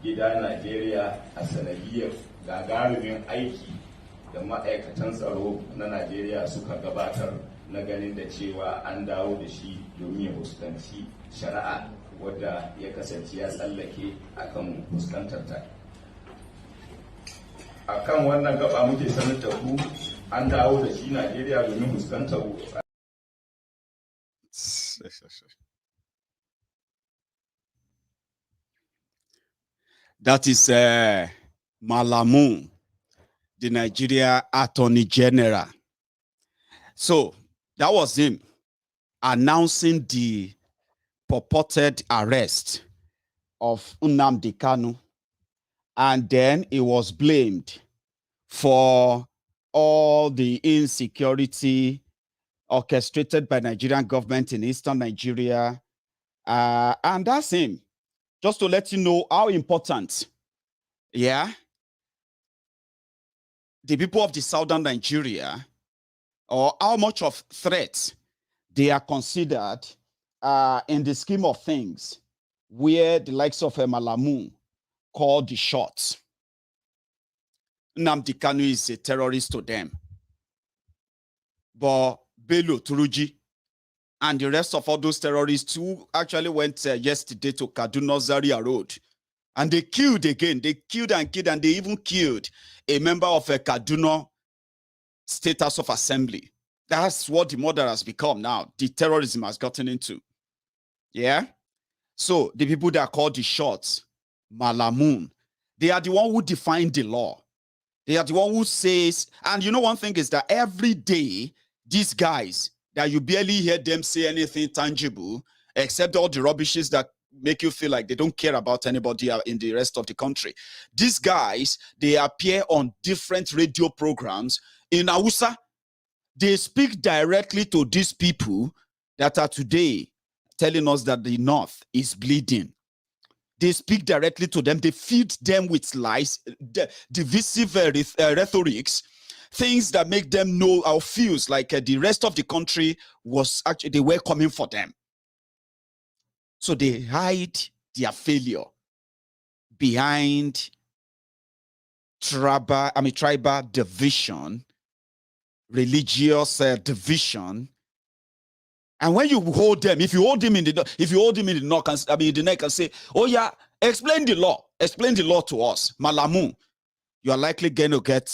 gida Najeriya a sanadiyar gagarumin aiki da ma'aikatan tsaro na Najeriya suka gabatar na ganin da cewa an dawo da shi domin ya fuskanci shari'a wadda ya kasance ya tsallake akan fuskantar ta. Akan wannan gaba muke sanar da ku an dawo da shi Najeriya domin fuskantar That is Malamu, the Nigeria Attorney General. So that was him announcing the purported arrest of Nnamdi Kanu. And then he was blamed for all the insecurity orchestrated by Nigerian government in eastern Nigeria. And that's him. Just to let you know how important, the people of the southern Nigeria, or how much of threat they are considered in the scheme of things, where the likes of Malamu called the shots. Nnamdi Kanu is a terrorist to them. But Bello Turuji and the rest of all those terrorists who actually went yesterday to Kaduna Zaria Road, and they killed again. They killed, and they even killed a member of a Kaduna State House of Assembly. That's what the murder has become now. The terrorism has gotten into. Yeah? So the people that called the shots, Malamun, they are the one who define the law. They are the one who says, and you know one thing is that every day, these guys, that you barely hear them say anything tangible, except all the rubbishes that make you feel like they don't care about anybody in the rest of the country. These guys, they appear on different radio programs in Hausa. They speak directly to these people that are today telling us that the North is bleeding. They speak directly to them. They feed them with lies, divisive rhetorics, things that make them know or feels like the rest of the country was actually, they were coming for them. So they hide their failure behind tribal division, religious division. And when you hold them, if you hold him in the neck and say, oh yeah, explain the law to us, Malamu, you are likely going to get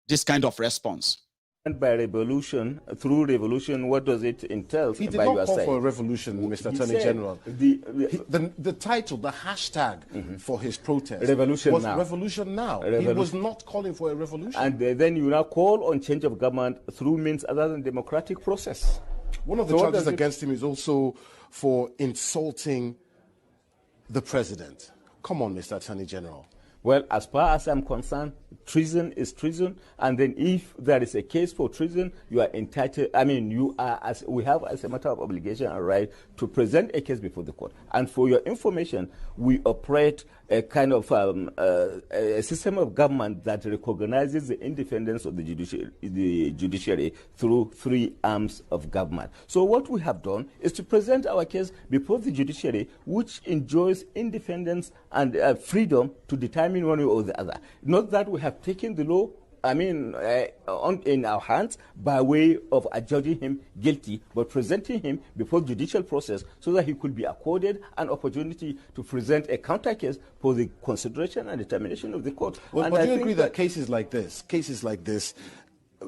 this kind of response. And by revolution, through revolution, what does it entail? He did not call for a revolution, Mr. Attorney General. The title, the hashtag for his protest Revolution was Now. Revolution Now. He was not calling for a revolution. And then you now call on change of government through means other than democratic process. One of the charges against him is also for insulting the president. Come on, Mr. Attorney General. Well, as far as I'm concerned, treason is treason, and then if there is a case for treason, you are entitled, we have as a matter of obligation and right to present a case before the court. And for your information, we operate a kind of a system of government that recognizes the independence of the judiciary through three arms of government. So what we have done is to present our case before the judiciary, which enjoys independence and freedom to determine one way or the other. Not that we have taken the law in our hands by way of adjudging him guilty, but presenting him before judicial process so that he could be accorded an opportunity to present a counter case for the consideration and determination of the court. Well, but do you agree that cases like this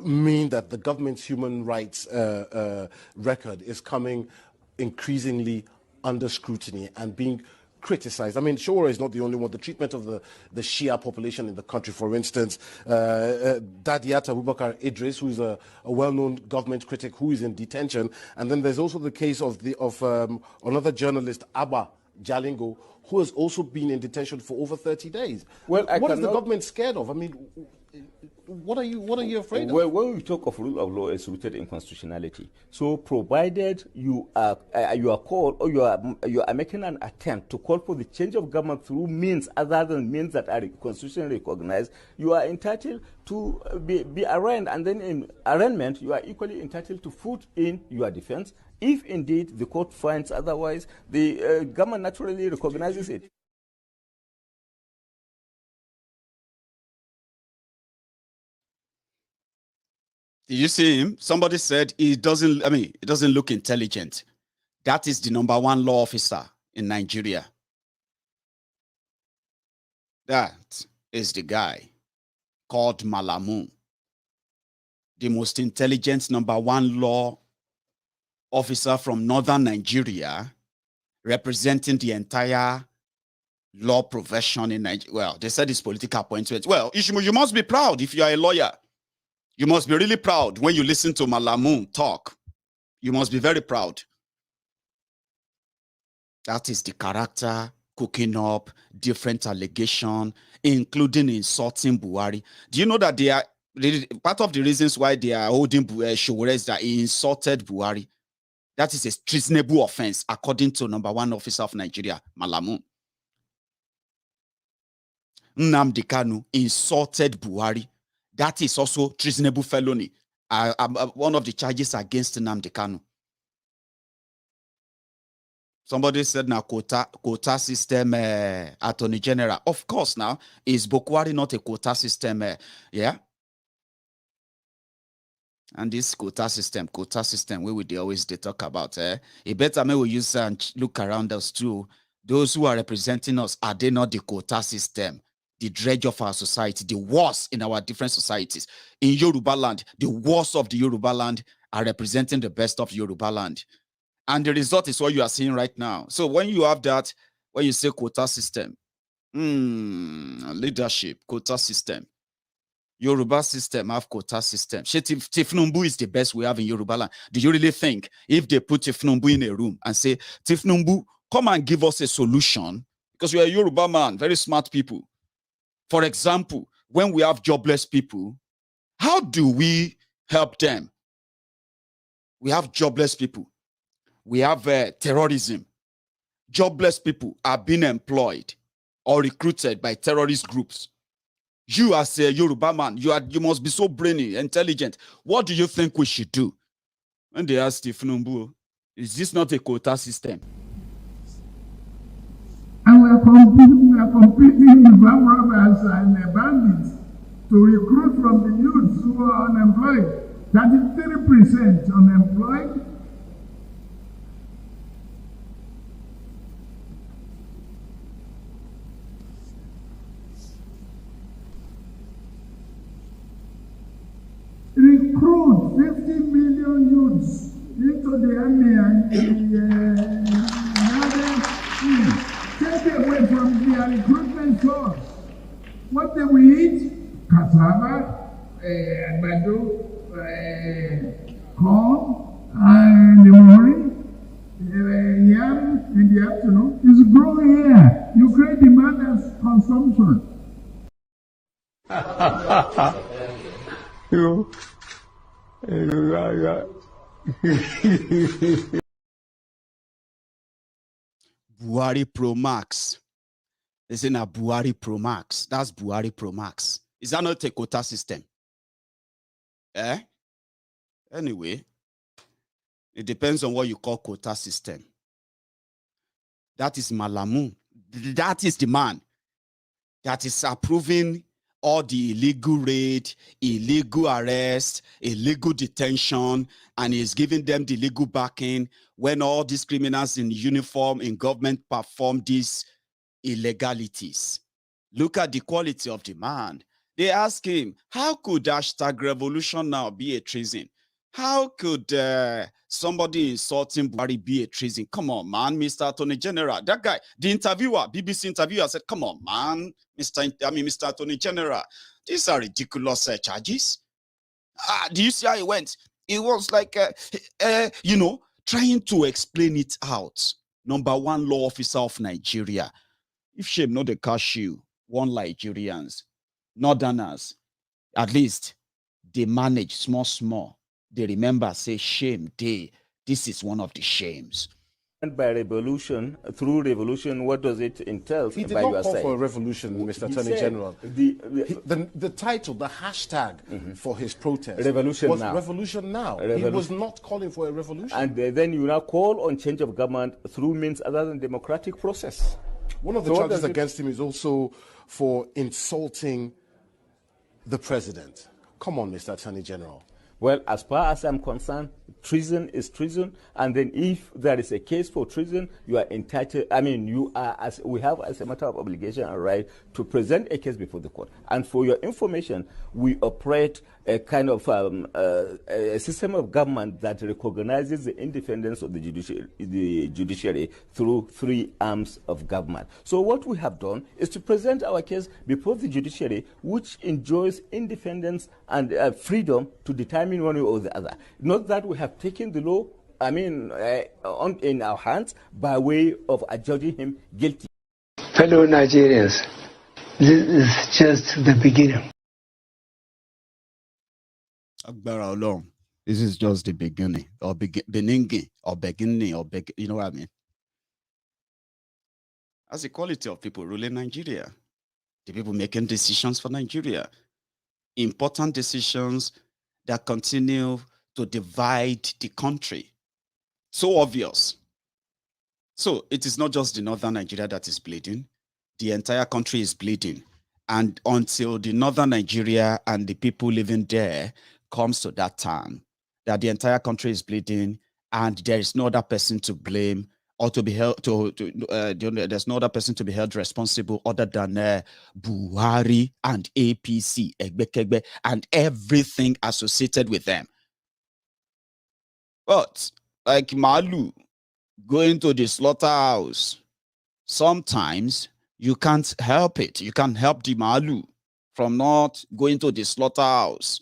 mean that the government's human rights record is coming increasingly under scrutiny and being criticized? I mean, Shora is not the only one. The treatment of the Shia population in the country, for instance, Dadiat Abubakar Idris, who is a well-known government critic who is in detention, and then there's also the case of another journalist, Abba Jalingo, who has also been in detention for over 30 days. Well, what is the government scared of? I mean, what are you afraid of? Well, when we talk of rule of law, it's rooted in constitutionality. So, provided you are called or you are making an attempt to call for the change of government through means other than means that are constitutionally recognized, you are entitled to be arraigned, and then in arraignment, you are equally entitled to put in your defense. If indeed the court finds otherwise, the government naturally recognizes it. Did you see him? Somebody said he doesn't, it doesn't look intelligent. That is the #1 law officer in Nigeria. That is the guy called Malamu, the most intelligent #1 law officer from northern Nigeria, representing the entire law profession in Nigeria. Well, they said it's political appointment. Well, you must be proud if you are a lawyer. You must be really proud when you listen to Malamu talk. You must be very proud. That is the character cooking up different allegations, including insulting Buhari. Do you know that they are part of the reasons why they are holding Showore is that he insulted Buhari? That is a treasonable offense, according to #1 officer of Nigeria, Malamu. Nnamdi Kanu insulted Buhari. That is also treasonable felony. One of the charges against Nnamdi Kanu. Somebody said now quota system attorney general. Of course, now is Buhari not a quota system? Yeah. And this quota system where they always talk about. It better we use and look around us too. Those who are representing us, are they not the quota system? The dredge of our society, the worst in our different societies. In Yoruba land, the worst of the Yoruba land are representing the best of Yoruba land. And the result is what you are seeing right now. So when you have that, when you say quota system, leadership, quota system, Yoruba system have quota system. Tifnumbu is the best we have in Yoruba land. Do you really think if they put Tifnumbu in a room and say, Tifnumbu, come and give us a solution? Because you are a Yoruba man, very smart people. For example, when we have jobless people, how do we help them? We have jobless people. We have terrorism. Jobless people are being employed or recruited by terrorist groups. You as a Yoruba man, you must be so brainy, intelligent. What do you think we should do? When they ask Tifnumbu, is this not a quota system? And we are competing with armed robbers and bandits to recruit from the youths who are unemployed. 33% unemployed. Recruit 50 million youths into the army and take away from their recruitment source. What do we eat? Cassava, àgbàdo, corn, and the morning, yam in the afternoon. It's growing here. You create demand and consumption. Buhari Pro Max. They say now Buhari Pro Max. That's Buhari Pro Max. Is that not a quota system? Anyway, it depends on what you call quota system. That is Malamu. That is the man that is approving all the illegal raid, illegal arrest, illegal detention, and is giving them the legal backing when all these criminals in uniform in government perform these illegalities. Look at the quality of the man. They ask him, how could #revolution now be a treason? How could somebody insulting Buhari be a treason? Come on, man, Mr. Attorney General. That guy, the interviewer, BBC interviewer said, come on, man, Mr. Attorney General. These are ridiculous charges. Do you see how he went? It was like, trying to explain it out. #1 law officer of Nigeria. If shame not the cash you, one Nigerians, Northerners, at least they manage small. They remember, say, shame day. This is one of the shames. And by revolution, through revolution, what does it entail? He did not call for a revolution, Mr. Attorney General. The title, the hashtag for his protest revolution was now. Revolution Now. He was not calling for a revolution. And then you now call on change of government through means other than democratic process. One of the charges against him is also for insulting the president. Come on, Mr. Attorney General. Well, as far as I'm concerned, treason is treason, and then if there is a case for treason, you are entitled, I mean, you are, as we have as a matter of obligation and right, to present a case before the court. And for your information, we operate a kind of a system of government that recognizes the independence of the judiciary through 3 arms of government. So what we have done is to present our case before the judiciary, which enjoys independence and freedom to determine one way or the other. Not that we have taken the law, I mean, in our hands by way of adjudging him guilty. Fellow Nigerians, this is just the beginning. This is just the beginning, or beginning, you know what I mean? That's the quality of people ruling Nigeria. The people making decisions for Nigeria. Important decisions that continue to divide the country. So obvious. So it is not just the northern Nigeria that is bleeding. The entire country is bleeding. And until the northern Nigeria and the people living there comes to that time, that the entire country is bleeding and there is no other person to blame or to be held there's no other person to be held responsible other than Buhari and APC, Egbekegbe, and everything associated with them. But like Malu going to the slaughterhouse, sometimes you can't help it. You can't help the Malu from not going to the slaughterhouse.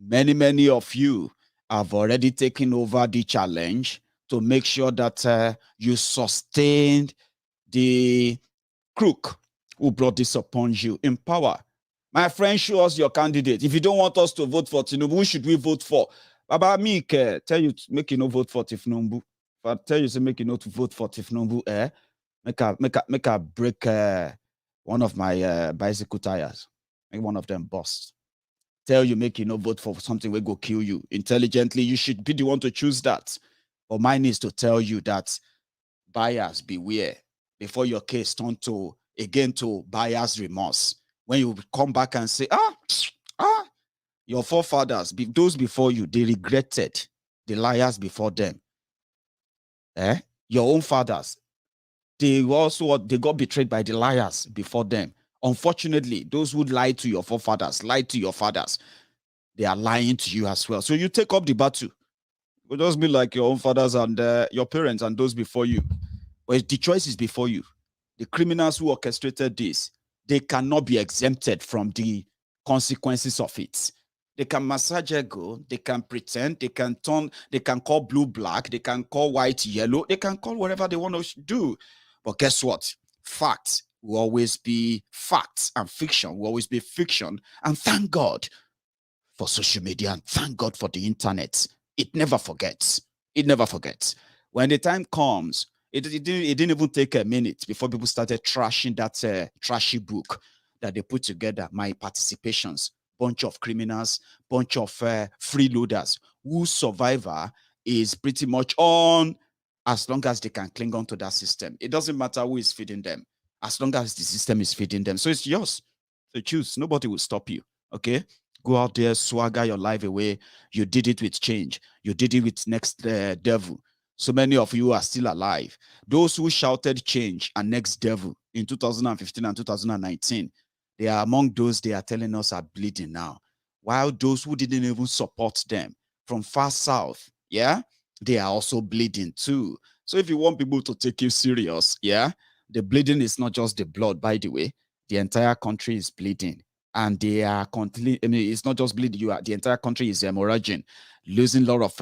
Many of you have already taken over the challenge to make sure that you sustained the crook who brought this upon you in power. My friend, show us your candidate. If you don't want us to vote for Tinubu, who should we vote for? Baba Mike, tell you to make you no vote for Tifnumbu. If I tell you to make you no to vote for Tifnumbu, make a break one of my bicycle tires. Make one of them bust. Tell you make you no vote for something will go kill you. Intelligently, you should be the one to choose that. But mine is to tell you that buyers beware before your case turn to again to buyer's remorse. When you come back and say, your forefathers, those before you, they regretted the liars before them. Your own fathers, they got betrayed by the liars before them. Unfortunately, those who lied to your forefathers, lied to your fathers, they are lying to you as well. So you take up the battle. It will just be like your own fathers and your parents and those before you. But the choice is before you. The criminals who orchestrated this, they cannot be exempted from the consequences of it. They can massage ego, they can pretend, they can call blue black, they can call white yellow, they can call whatever they want to do. But guess what? Facts will always be facts and fiction will always be fiction. And thank God for social media and thank God for the internet. It never forgets. It never forgets. When the time comes, it didn't even take a minute before people started trashing that trashy book that they put together, My Participations. Bunch of criminals, bunch of freeloaders whose survivor is pretty much on as long as they can cling on to that system. It doesn't matter who is feeding them, as long as the system is feeding them. So it's yours. So choose. Nobody will stop you. Okay? Go out there, swagger your life away. You did it with change. You did it with next devil. So many of you are still alive. Those who shouted change and next devil in 2015 and 2019, they are among those they are telling us are bleeding now. While those who didn't even support them from far south, they are also bleeding too. So if you want people to take you serious, the bleeding is not just the blood, by the way. The entire country is bleeding. And they are completely, I mean, it's not just bleeding, the entire country is hemorrhaging, losing a lot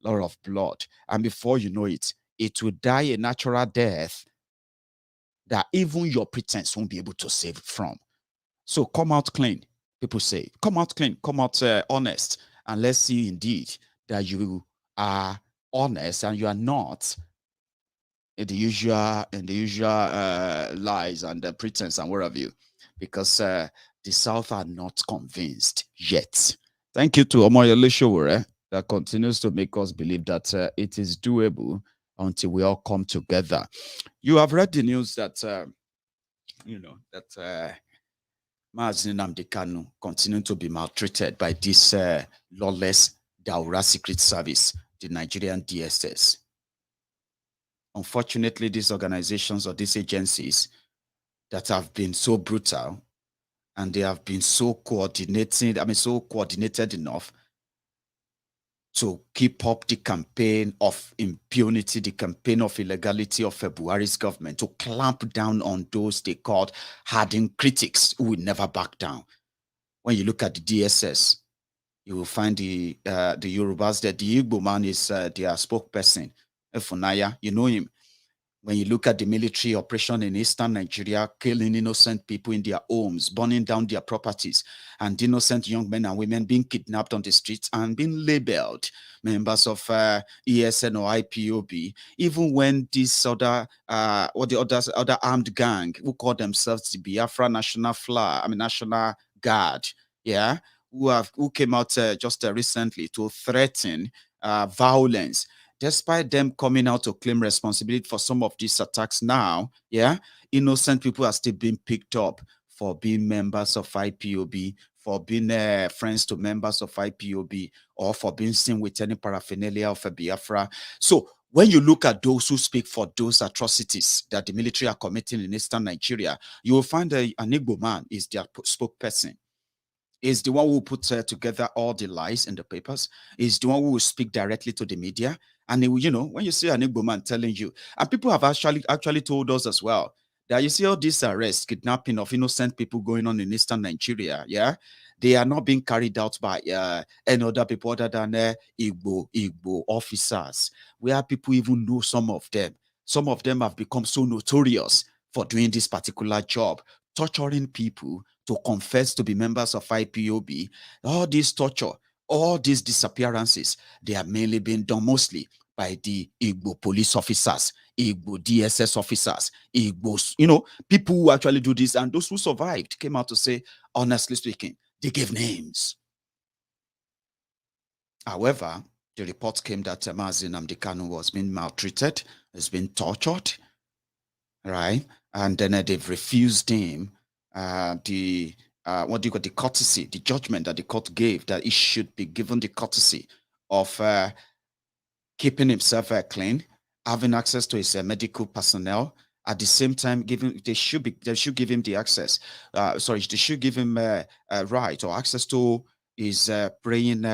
of blood. And before you know it, it will die a natural death that even your pretense won't be able to save from. So come out clean, people say. Come out clean, come out honest. And let's see indeed that you are honest and you are not in the usual lies and the pretense and wherever you. Because the South are not convinced yet. Thank you to Omoyele Sowore that continues to make us believe that it is doable until we all come together. You have read the news that, Mazi Nnamdi Kanu continue to be maltreated by this lawless Daura Secret Service, the Nigerian DSS. Unfortunately, these organizations or these agencies that have been so brutal and they have been so coordinated enough to keep up the campaign of impunity, the campaign of illegality of Buhari's government, to clamp down on those they called hardened critics who will never back down. When you look at the DSS, you will find the Yorubas there. The Igbo man is their spokesperson, Funaya. You know him. When you look at the military operation in eastern Nigeria, killing innocent people in their homes, burning down their properties, and innocent young men and women being kidnapped on the streets and being labeled members of ESN or IPOB, even when these other armed gang who call themselves the Biafra National Guard, yeah, who came out just recently to threaten violence. Despite them coming out to claim responsibility for some of these attacks now, yeah, innocent people are still being picked up for being members of IPOB, for being friends to members of IPOB, or for being seen with any paraphernalia of a Biafra. So when you look at those who speak for those atrocities that the military are committing in eastern Nigeria, you will find an Igbo man is their spokesperson. Is the one who puts together all the lies in the papers, is the one who will speak directly to the media. And you know, when you see an Igbo man telling you, and people have actually told us as well, that you see all these arrests, kidnapping of innocent people going on in eastern Nigeria, yeah, they are not being carried out by any other people other than Igbo officers, where people even know some of them. Some of them have become so notorious for doing this particular job, torturing people to confess to be members of IPOB. All this torture, all these disappearances, they are mainly being done mostly by the Igbo police officers, Igbo DSS officers, Igbos, you know, people who actually do this. And those who survived came out to say, honestly speaking, they gave names. However, the report came that Mazi Nnamdi Kanu was being maltreated, has been tortured, right? And then they've refused him the courtesy, the judgment that the court gave, that he should be given the courtesy of keeping himself clean, having access to his medical personnel. At the same time, they should give him the access. They should give him a right or access to his praying,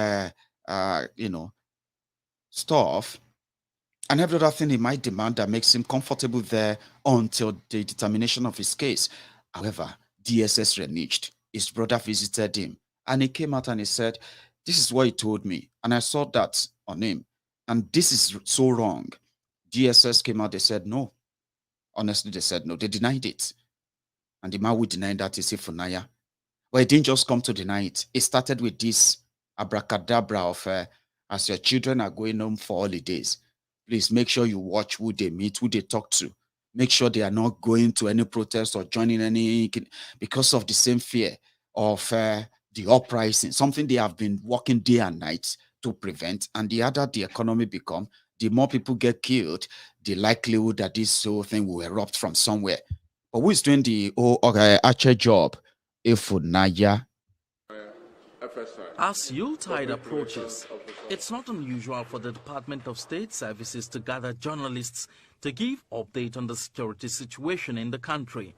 stuff, and every other thing he might demand that makes him comfortable there until the determination of his case. However, DSS reneged. His brother visited him, and he came out and he said, "This is what he told me, and I saw that on him, and this is so wrong." DSS came out, they said no. Honestly, they said no. They denied it. And the man who denied that is Ifunaya. Well, he didn't just come to deny it. It started with this abracadabra of, as your children are going home for holidays, please make sure you watch who they meet, who they talk to. Make sure they are not going to any protest or joining any, because of the same fear of the uprising, something they have been working day and night to prevent. And the harder the economy become, the more people get killed, the likelihood that this whole thing will erupt from somewhere. But who is doing the Archer job? Ifunaya. As Yuletide approaches, it's not unusual for the Department of State Services to gather journalists to give update on the security situation in the country.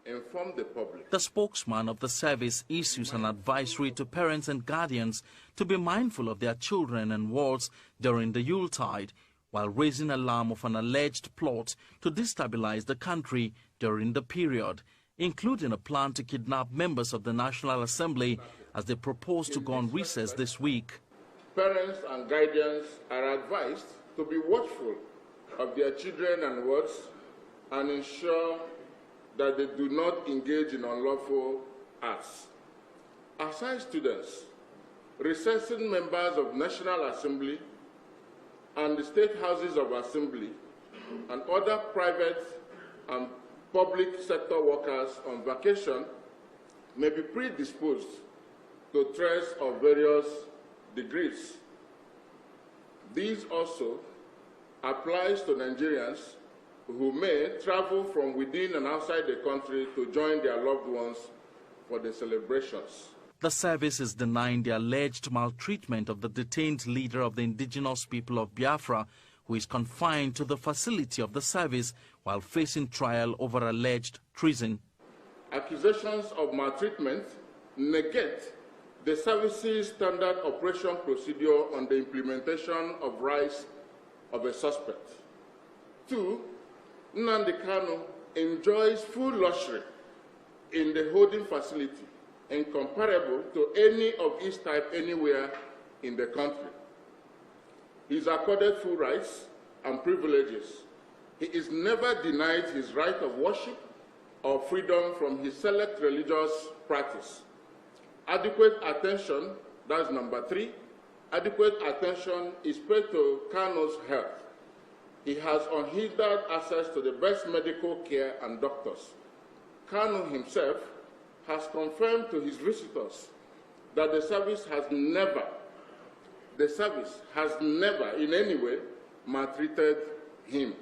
Inform the public. The spokesman of the service issues an advisory to parents and guardians to be mindful of their children and wards during the Yuletide, while raising alarm of an alleged plot to destabilize the country during the period, including a plan to kidnap members of the National Assembly as they propose to go on recess this week. Parents and guardians are advised to be watchful of their children and wards and ensure that they do not engage in unlawful acts. Aside students, recessing members of National Assembly and the state houses of assembly and other private and public sector workers on vacation may be predisposed to threats of various degrees. This also applies to Nigerians who may travel from within and outside the country to join their loved ones for the celebrations. The service is denying the alleged maltreatment of the detained leader of the indigenous people of Biafra, who is confined to the facility of the service while facing trial over alleged treason. Accusations of maltreatment negate the service's standard operation procedure on the implementation of rights of a suspect. 2, Nnamdi Kanu enjoys full luxury in the holding facility, incomparable to any of its type anywhere in the country. He is accorded full rights and privileges. He is never denied his right of worship or freedom from his select religious practice. Adequate attention, that's number 3, adequate attention is paid to Kanu's health. He has unhindered access to the best medical care and doctors. Kanu himself has confirmed to his visitors that the service has never in any way maltreated him.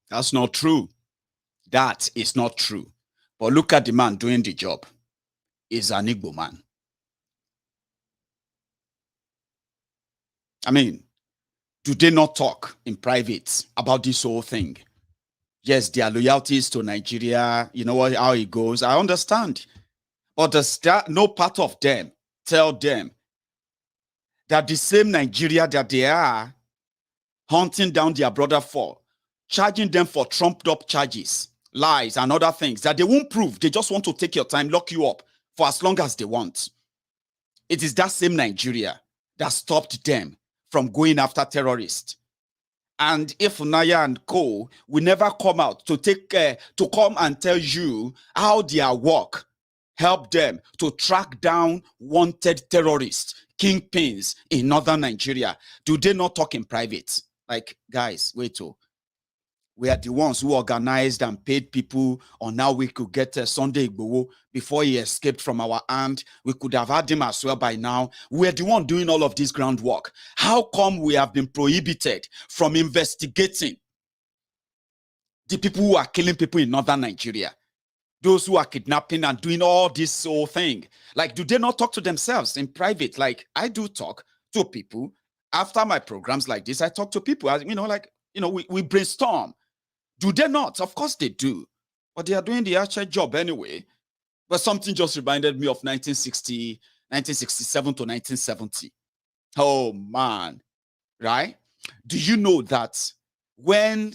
That's not true. That is not true. But look at the man doing the job. He's an Igbo man. I mean, do they not talk in private about this whole thing? Yes, their loyalties to Nigeria, you know how it goes. I understand. But does no part of them tell them that the same Nigeria that they are hunting down their brother for, charging them for trumped up charges, lies and other things that they won't prove. They just want to take your time, lock you up for as long as they want. It is that same Nigeria that stopped them from going after terrorists. And if Naya and Co will never come out to come and tell you how their work helped them to track down wanted terrorists, kingpins in northern Nigeria, do they not talk in private? Like, guys, wait till. We are the ones who organized and paid people on how we could get Sunday Igboho before he escaped from our hand. We could have had him as well by now. We are the one doing all of this groundwork. How come we have been prohibited from investigating the people who are killing people in northern Nigeria? Those who are kidnapping and doing all this whole thing. Like, do they not talk to themselves in private? Like, I do talk to people. After my programs like this, I talk to people. We brainstorm. Do they not? Of course they do. But they are doing the actual job anyway. But something just reminded me of 1967 to 1970. Oh, man. Right? Do you know that when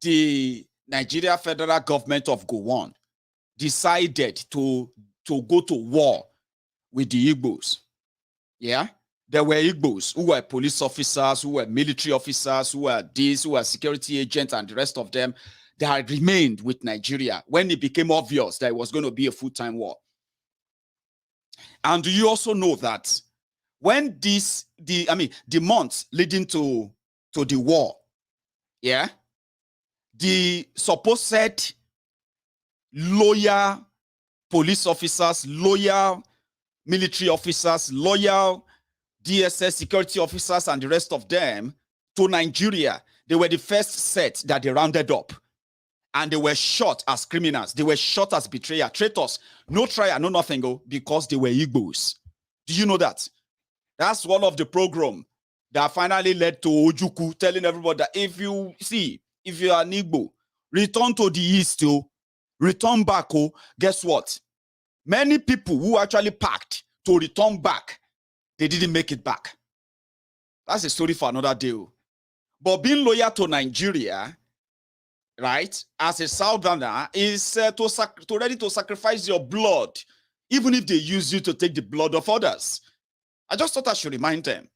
the Nigeria federal government of Gowon decided to go to war with the Igbos, yeah? There were Igbos who were police officers, who were military officers, who were security agents, and the rest of them that remained with Nigeria when it became obvious that it was going to be a full-time war. And do you also know that when the months leading to the war, yeah, the supposed loyal police officers, loyal military officers, loyal DSS security officers and the rest of them to Nigeria, they were the first set that they rounded up. And they were shot as criminals. They were shot as betrayers, traitors. No trial, no nothing, because they were Igbos. Do you know that? That's one of the program that finally led to Ojukwu telling everybody that if you are an Igbo, return to the East, return back, guess what? Many people who actually packed to return back, they didn't make it back. That's a story for another day. But being loyal to Nigeria, right, as a southerner, is ready to sacrifice your blood, even if they use you to take the blood of others. I just thought I should remind them.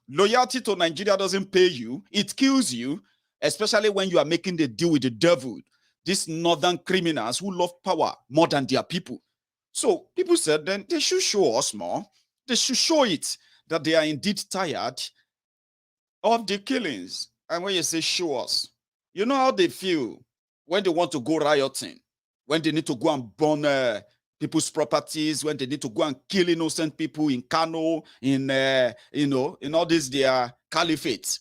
Loyalty to Nigeria doesn't pay you. It kills you, especially when you are making the deal with the devil. These northern criminals who love power more than their people. So people said then they should show us more. They should show it that they are indeed tired of the killings. And when you say show us, you know how they feel when they want to go rioting, when they need to go and burn people's properties, when they need to go and kill innocent people in Kano, in all these their caliphates.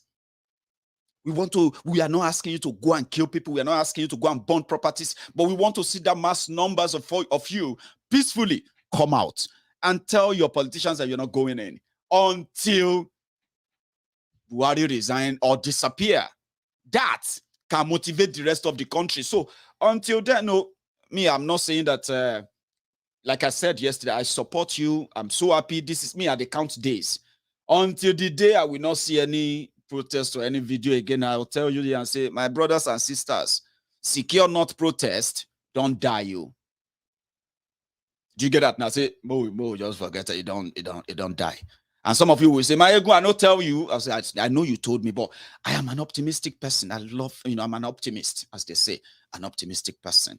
We are not asking you to go and kill people. We are not asking you to go and burn properties, but we want to see that mass numbers of you peacefully come out and tell your politicians that you're not going in until Buhari resign or disappear. That can motivate the rest of the country. So until then, no, me, I'm not saying that, like I said yesterday, I support you. I'm so happy. This is me at the count days. Until the day I will not see any protest or any video again, I will tell you and say, my brothers and sisters, secure not protest, don't die you. Do you get that? Now say, Mo, just forget it. It don't die. And some of you will say, my ego, I not tell you. I say, I know you told me, but I am an optimistic person. I love, I'm an optimist, as they say, an optimistic person.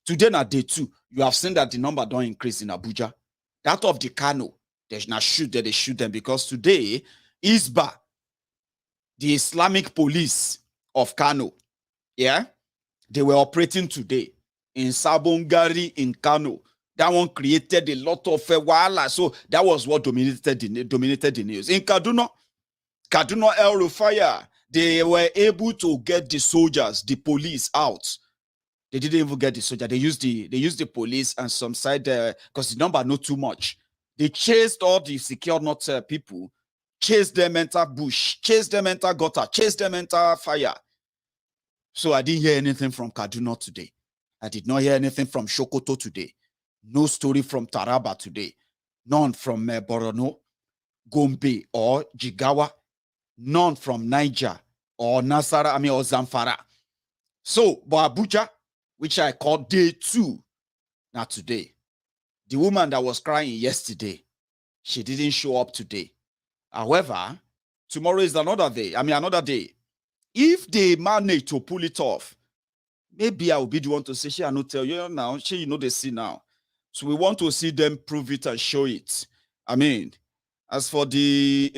Today, na day 2, you have seen that the number don't increase in Abuja. That of the Kano, they shoot them because today, ISBA, the Islamic police of Kano, yeah, they were operating today in Sabongari in Kano. That one created a lot of wahala. So that was what dominated the news. In Kaduna El Rufaya, they were able to get the soldiers, the police out. They didn't even get the soldier. They used the police and some side because the number not too much. They chased all the secure not people, chased them enter bush, chased them enter gutter, chased them enter fire. So I didn't hear anything from Kaduna today. I did not hear anything from Sokoto today. No story from Taraba today. None from Borno, Gombe, or Jigawa. None from Niger or Nasara, or Zamfara. So, but Abuja, which I call day 2, not today. The woman that was crying yesterday, she didn't show up today. However, tomorrow is another day. Another day. If they manage to pull it off, maybe I will be the one to say, she I not tell you now. She, they see now. So we want to see them prove it and show it. As for the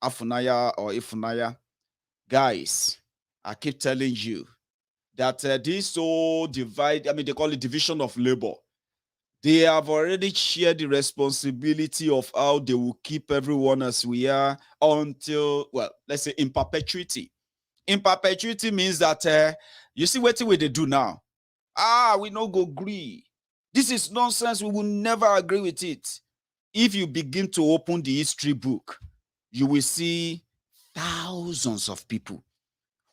Afunaya, guys, I keep telling you that this whole divide, they call it division of labor. They have already shared the responsibility of how they will keep everyone as we are until, well, let's say in perpetuity. In perpetuity means that, you see what they do now. We no go agree. This is nonsense. We will never agree with it. If you begin to open the history book, you will see thousands of people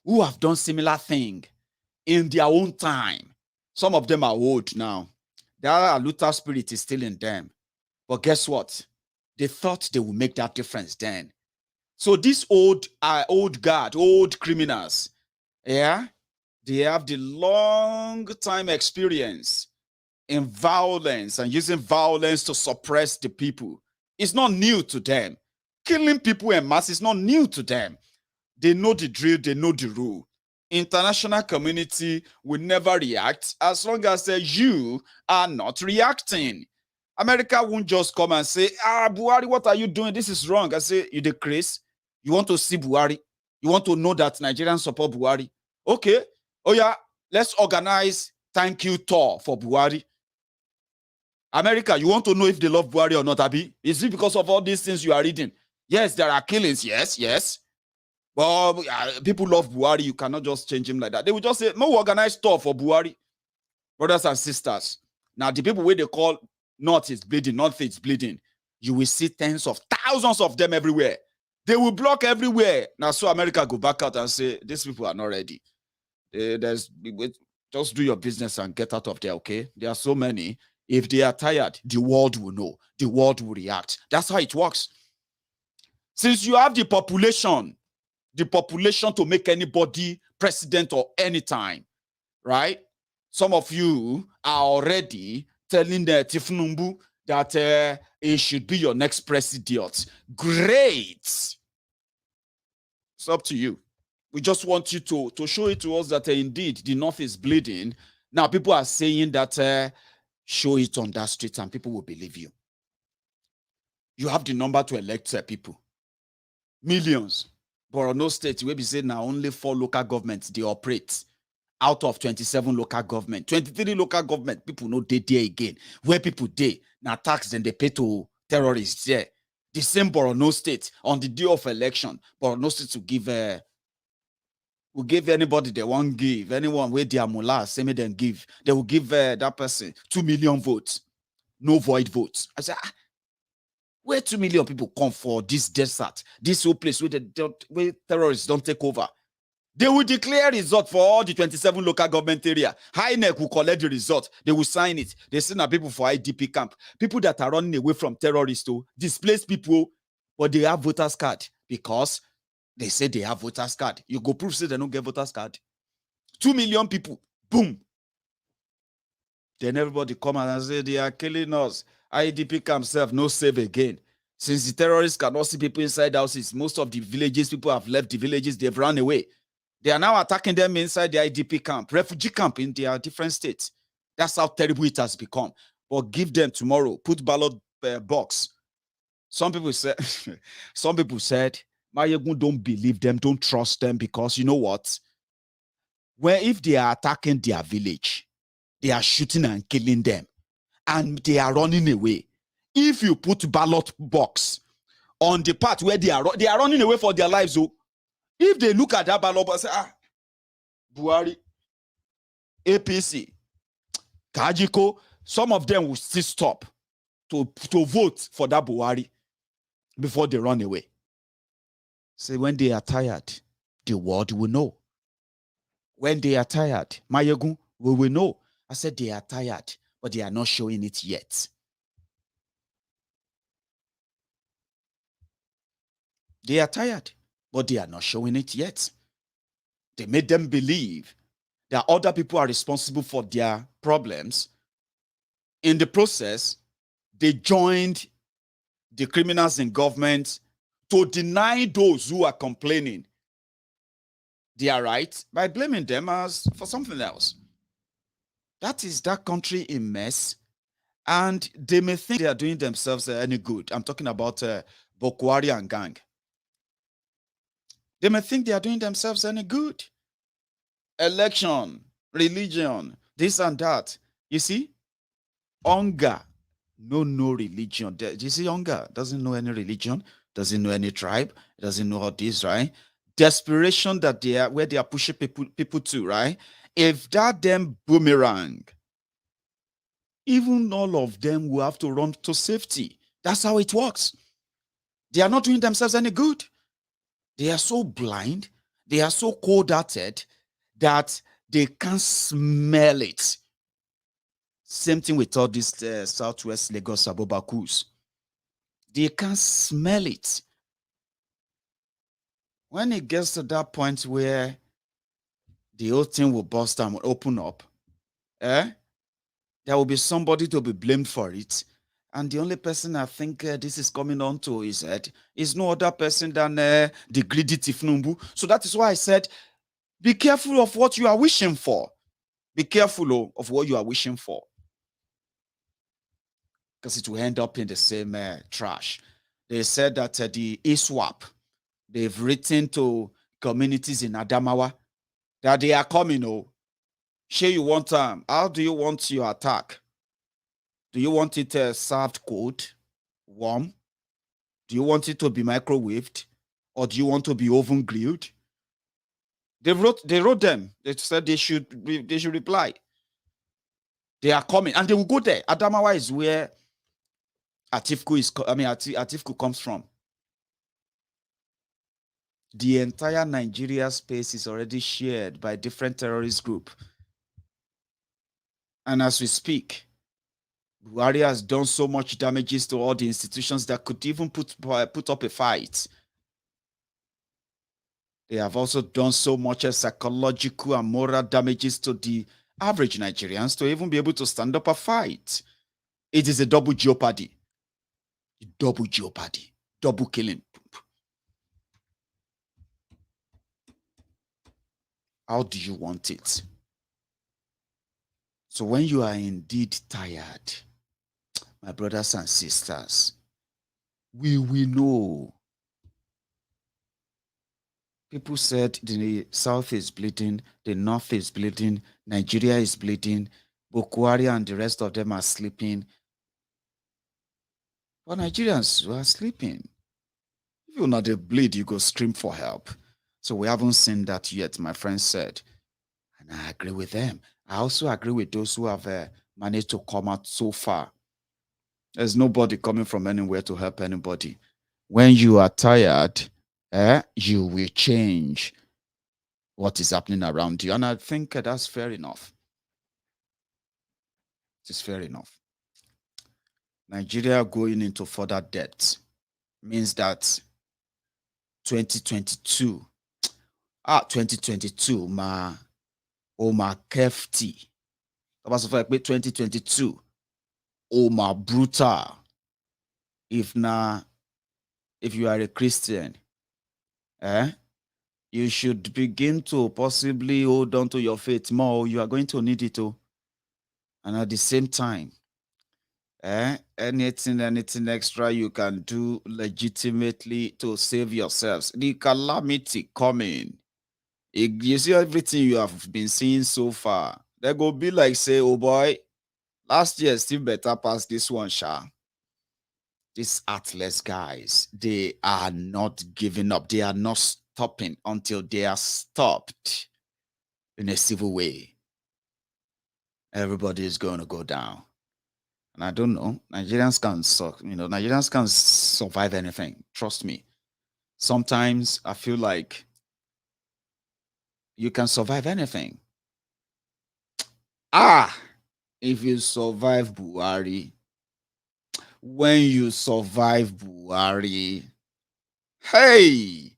who have done similar thing in their own time. Some of them are old now. Their Luther spirit is still in them. But guess what? They thought they would make that difference then. So these old guard, old criminals, yeah, they have the long time experience in violence and using violence to suppress the people. It's not new to them. Killing people en mass is not new to them. They know the drill, they know the rule. International community will never react as long as you are not reacting. America won't just come and say, Buhari, what are you doing? This is wrong. I say, you the Chris. You want to see Buhari? You want to know that Nigerians support Buhari? Okay. Oh yeah, let's organize thank you tour for Buhari. America, you want to know if they love Buhari or not, Abi? Is it because of all these things you are reading? Yes, there are killings. Yes. But people love Buhari. You cannot just change him like that. They will just say, no organized tour for Buhari. Brothers and sisters. Now, the people where they call North is bleeding, North is bleeding. You will see tens of thousands of them everywhere. They will block everywhere. Now, so America go back out and say, these people are not ready. Just do your business and get out of there, okay? There are so many. If they are tired, the world will know. The world will react. That's how it works. Since you have the population to make anybody president or anytime, right? Some of you are already telling the Tifnumbu that it should be your next president. Great. It's up to you. We just want you to show it to us that indeed the North is bleeding. Now people are saying that show it on that street and people will believe you. You have the number to elect people. Millions. Borno State, where we say now only 4 local governments they operate out of 27 local government. 23 local government, people know they there again. Where people they now tax then they pay to terrorists there. The same Borno State on the day of election, Borno State to give will give anybody they won't give. Anyone with their mullah, say me then give. They will give that person 2 million votes. No void votes. I said, where 2 million people come for this desert, this whole place where terrorists don't take over? They will declare result for all the 27 local government area. HINEC will collect the result. They will sign it. They send people for IDP camp. People that are running away from terrorists to displaced people, but they have voters card because they say they have voters card. You go prove say they don't get voters card. 2 million people, boom. Then everybody come and say they are killing us. IDP camp self no save again. Since the terrorists cannot see people inside houses, most of the villages, people have left the villages, they've run away. They are now attacking them inside the IDP camp, refugee camp in their different states. That's how terrible it has become. But give them tomorrow, put ballot box. Some people said, Mayegun, don't believe them, don't trust them, because you know what? Where if they are attacking their village, they are shooting and killing them, and they are running away. If you put ballot box on the part where they are running away for their lives, so if they look at that ballot box, say, Buhari, APC, Kajiko, some of them will still stop to vote for that Buhari before they run away. Say, when they are tired, the world will know. When they are tired, Mayegun, we will know. I said they are tired, but they are not showing it yet. They are tired, but they are not showing it yet. They made them believe that other people are responsible for their problems. In the process, they joined the criminals in government to deny those who are complaining their rights by blaming them as for something else. That is that country in mess, and they may think they are doing themselves any good. I'm talking about Buhari and gang. They may think they are doing themselves any good. Election, religion, this and that. You see, hunger, no religion. You see, hunger doesn't know any religion, doesn't know any tribe, doesn't know all this, right? Desperation that they are where they are pushing people to, right? If that them boomerang, even all of them will have to run to safety. That's how it works. They are not doing themselves any good. They are so blind, they are so cold-hearted that they can't smell it. Same thing with all these Southwest Lagos Abobakus. They can't smell it. When it gets to that point where the whole thing will burst and will open up, there will be somebody to be blamed for it. And the only person I think this is coming on to his head is no other person than the greedy Tifnumbu. So that is why I said, be careful of what you are wishing for. Be careful of what you are wishing for. Because it will end up in the same trash. They said that the ISWAP, they've written to communities in Adamawa that they are coming. Oh, sure, you want how do you want your attack? Do you want it served cold, warm? Do you want it to be microwaved, or do you want to be oven grilled? They wrote them. They said they should reply. They are coming, and they will go there. Adamawa is where Atifku comes from. The entire Nigeria space is already shared by different terrorist groups. And as we speak, Buhari has done so much damages to all the institutions that could even put up a fight. They have also done so much psychological and moral damages to the average Nigerians to even be able to stand up a fight. It is a double jeopardy. Double jeopardy. Double killing. How do you want it? So when you are indeed tired, my brothers and sisters, we will know. People said the south is bleeding, the north is bleeding, Nigeria is bleeding, Buhari and the rest of them are sleeping. But Nigerians are sleeping. If you're not a bleed, you go scream for help. So we haven't seen that yet, my friend said. And I agree with them. I also agree with those who have managed to come out so far. There's nobody coming from anywhere to help anybody. When you are tired, you will change what is happening around you. And I think that's fair enough. It is fair enough. Nigeria going into further debt means that 2022, 2022, ma kefti. 2022, ma brutal. If you are a Christian, you should begin to possibly hold on to your faith more. You are going to need it too. And at the same time, anything extra you can do legitimately to save yourselves. The calamity coming. You see everything you have been seeing so far. They go be like, say, oh boy, last year still better past this one, sha. These Atlas guys, they are not giving up. They are not stopping until they are stopped in a civil way. Everybody is going to go down. And I don't know, Nigerians can survive anything. Trust me. Sometimes I feel like you can survive anything. If you survive Buhari, when you survive Buhari, hey,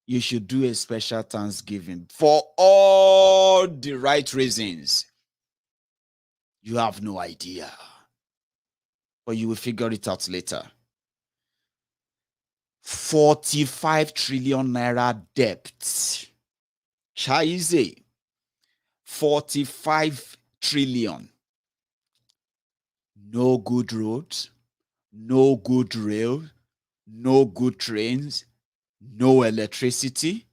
you should do a special Thanksgiving for all the right reasons. You have no idea. But you will figure it out later. 45 trillion naira debt. Chaize. 45 trillion. No good roads, no good rail, no good trains, no electricity,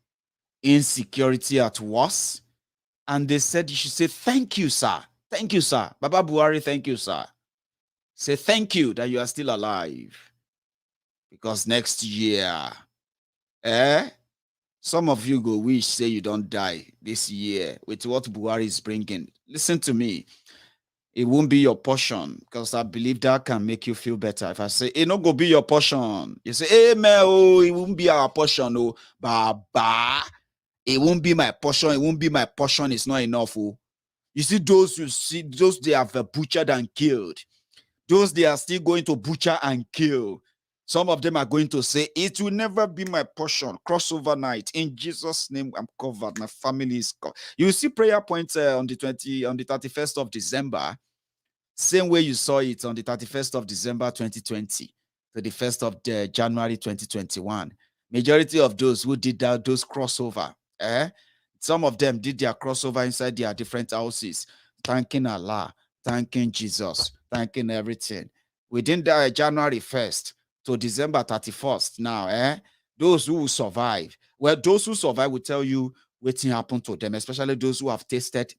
insecurity at worst. And they said you should say, thank you, sir. Thank you, sir. Baba Buhari, thank you, sir. Say thank you that you are still alive. Because next year, some of you go wish, say you don't die this year with what Buhari is bringing. Listen to me. It won't be your portion, because I believe that can make you feel better. If I say, it not go be your portion. You say, hey, man, oh, it won't be our portion. Oh, Baba, it won't be my portion. It won't be my portion. It's not enough. Oh. You see, those they have butchered and killed. Those they are still going to butcher and kill. Some of them are going to say, it will never be my portion. Crossover night. In Jesus' name, I'm covered. My family is covered. You see prayer points on the 31st of December. Same way you saw it on the 31st of December 2020 to the 1st of January 2021. Majority of those who did that, those crossover, some of them did their crossover inside their different houses, thanking Allah, thanking Jesus, thanking everything. Within the January 1st to December 31st now, those who will survive, well, those who survive will tell you what happened to them, especially those who have tasted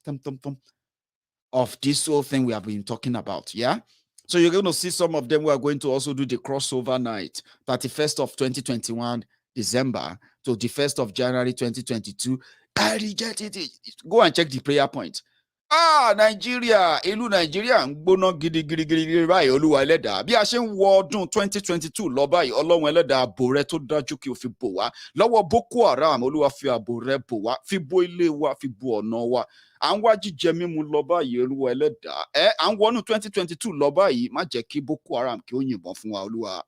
of this whole thing we have been talking about, yeah? So you're going to see some of them who are going to also do the crossover night, 31st of 2021, December, to the 1st of January 2022. I rejected it. Go and check the prayer point. Nigeria, ìlú Nigeria ń gbóná gidigidi báyìí Olúwa Ẹlẹ́dàá. Bí a ṣe ń wọ ọdún 2022 lọ báyìí, Ọlọ́run Ẹlẹ́dàá ààbò rẹ tó dájú kí o fi bò wá. Lọ́wọ́ Boko Haram, Olúwa fi ààbò rẹ bò wá, fi bò ilé wa, fi bò ọ̀nà wa. À ń wá jíjẹ mímu lọ báyìí Olúwa Ẹlẹ́dàá. À ń wọnú 2022 lọ báyìí, má jẹ́ kí Boko Haram kí ó yìnbọn fún wa Olúwa.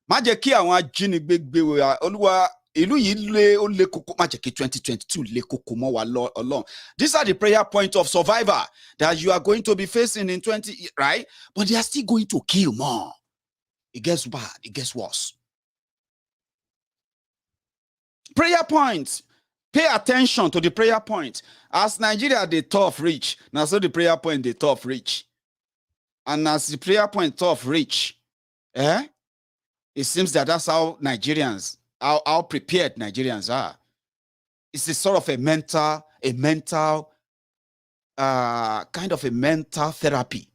Má jẹ́ kí àwọn ajínigbé gbé wa Olúwa. Ìlú yìí lé koko, má jẹ́ kí 2022 lé koko mọ́ wa Ọlọ́run. These are the prayer points of survivor that you are going to be facing in 20, right? But they are still going to kill more. It gets bad. It gets worse. Prayer points. Pay attention to the prayer point. As Nigeria, they tough reach. Now, so the prayer point, they tough reach. And as the prayer point tough reach, it seems that that's how Nigerians, how prepared Nigerians are. It's a sort of a mental kind of a mental therapy.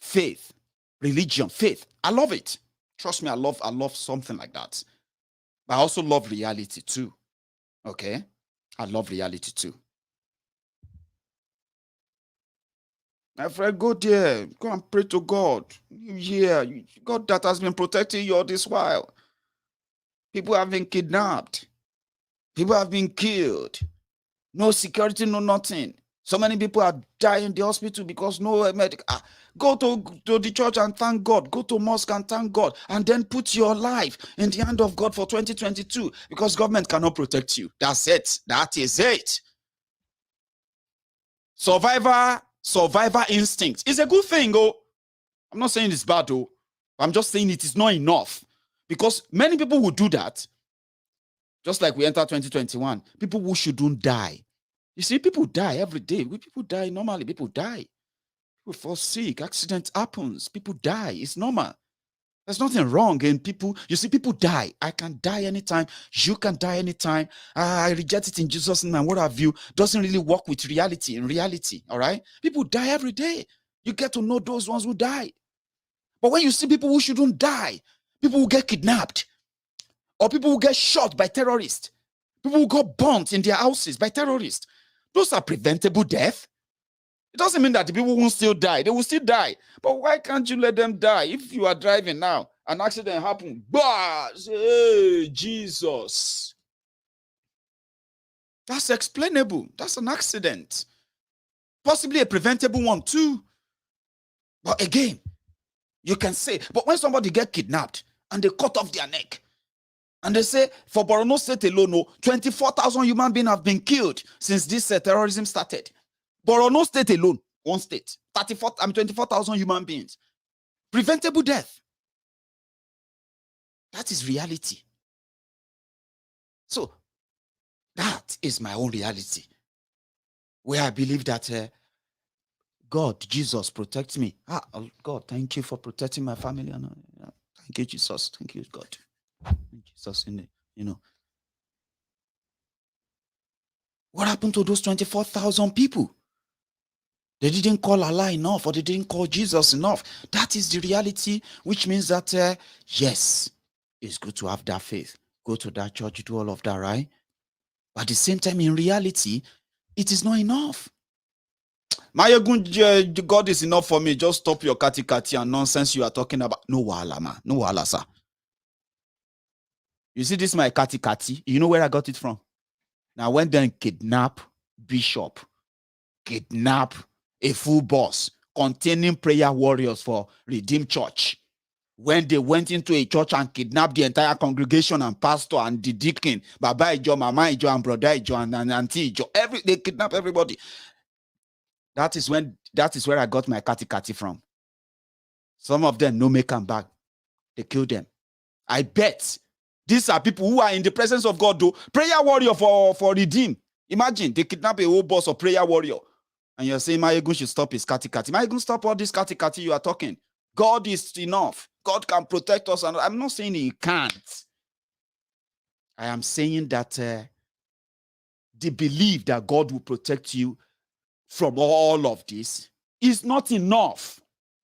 Faith, religion, faith. I love it. Trust me, I love something like that. But I also love reality too. Okay? I love reality too. My friend, go there. Go and pray to God. Yeah, God that has been protecting you all this while. People have been kidnapped. People have been killed. No security, no nothing. So many people are dying in the hospital because no medical. Go to the church and thank God. Go to mosque and thank God. And then put your life in the hand of God for 2022 because government cannot protect you. That's it. That is it. Survivor instinct is a good thing, oh. I'm not saying it's bad, though. I'm just saying it is not enough because many people will do that. Just like we enter 2021, people who shouldn't die. You see, people die every day. People die normally. People die. People fall sick. Accident happens. People die. It's normal. There's nothing wrong in people. You see, people die. I can die anytime. You can die anytime. I reject it in Jesus' name. And what have you? Doesn't really work with reality. In reality, all right? People die every day. You get to know those ones who die. But when you see people who shouldn't die, people who get kidnapped, or people who get shot by terrorists, people who got burnt in their houses by terrorists, those are preventable death. It doesn't mean that the people won't still die. They will still die. But why can't you let them die? If you are driving now, an accident happened, bah, hey, Jesus. That's explainable. That's an accident. Possibly a preventable one too. But again, you can say, but when somebody get kidnapped and they cut off their neck, and they say, for Borno State alone, 24,000 human beings have been killed since this terrorism started. Borno State alone, one state, 24,000 human beings. Preventable death. That is reality. So, that is my own reality. Where I believe that God, Jesus, protects me. God, thank you for protecting my family. Thank you, Jesus. Thank you, God. Jesus, What happened to those 24,000 people? They didn't call Allah enough, or they didn't call Jesus enough. That is the reality, which means that, yes, it's good to have that faith. Go to that church, do all of that, right? But at the same time, in reality, it is not enough. My God is enough for me. Just stop your kati and nonsense you are talking about. No wahala, man. No wahala, sir. You see, this is my kati. You know where I got it from? Now, when they kidnap bishop, kidnap a full bus containing prayer warriors for Redeemed Church. When they went into a church and kidnapped the entire congregation and pastor and the deacon, Baba Ijo, Mama Ijo, and Brother Ijo, and Auntie Ijo, they kidnap everybody. That is where I got my kati from. Some of them no make come back. They kill them. I bet these are people who are in the presence of God, though. Prayer warrior for Redeem. Imagine they kidnap a whole boss of prayer warrior. And you're saying Mayegun should stop his kati. Mayegun, stop all this kati you are talking. God is enough. God can protect us. And I'm not saying he can't. I am saying that the belief that God will protect you from all of this is not enough.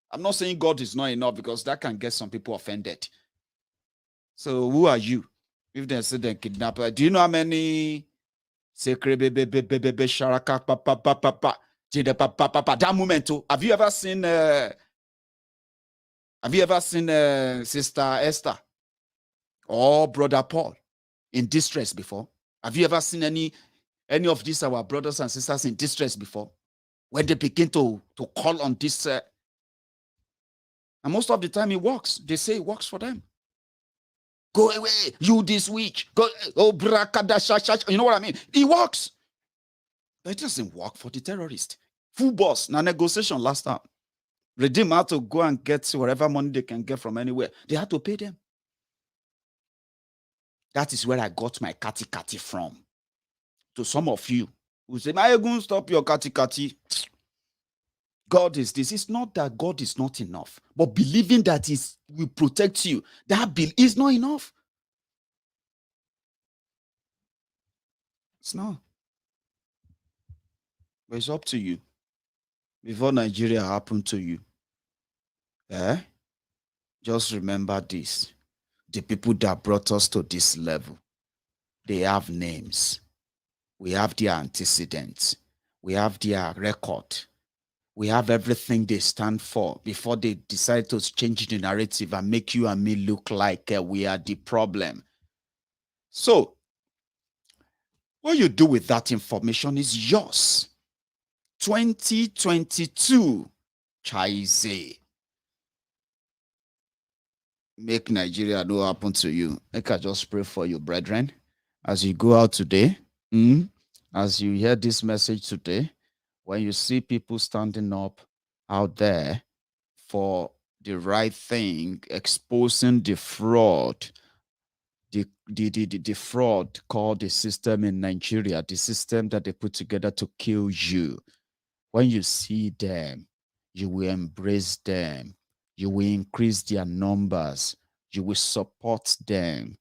I'm not saying God is not enough because that can get some people offended. So who are you? If they say they kidnap, do you know how many sharaka papa that moment too? Have you ever seen Sister Esther or Brother Paul in distress before? Have you ever seen any of these our brothers and sisters in distress before? When they begin to call on this, and most of the time it works. They say it works for them. Go away, you this witch. Go, brakadasha. You know what I mean? It works. But it doesn't work for the terrorist. Full boss. Now negotiation last time. Redeem had to go and get whatever money they can get from anywhere. They had to pay them. That is where I got my kati from. To some of you who say, "I going to stop your kati." God is this. It's not that God is not enough, but believing that He will protect you, that bill is not enough. It's not. But it's up to you. Before Nigeria happened to you, just remember this. the people that brought us to this level, they have names. We have their antecedents. We have their record. We have everything they stand for before they decide to change the narrative and make you and me look like we are the problem. So, what you do with that information is yours. 2022, Chaize. Make Nigeria no happen to you. Make I just pray for you, brethren, as you go out today, as you hear this message today, when you see people standing up out there for the right thing, exposing the fraud, the fraud called the system in Nigeria, the system that they put together to kill you. When you see them, you will embrace them. You will increase their numbers. You will support them.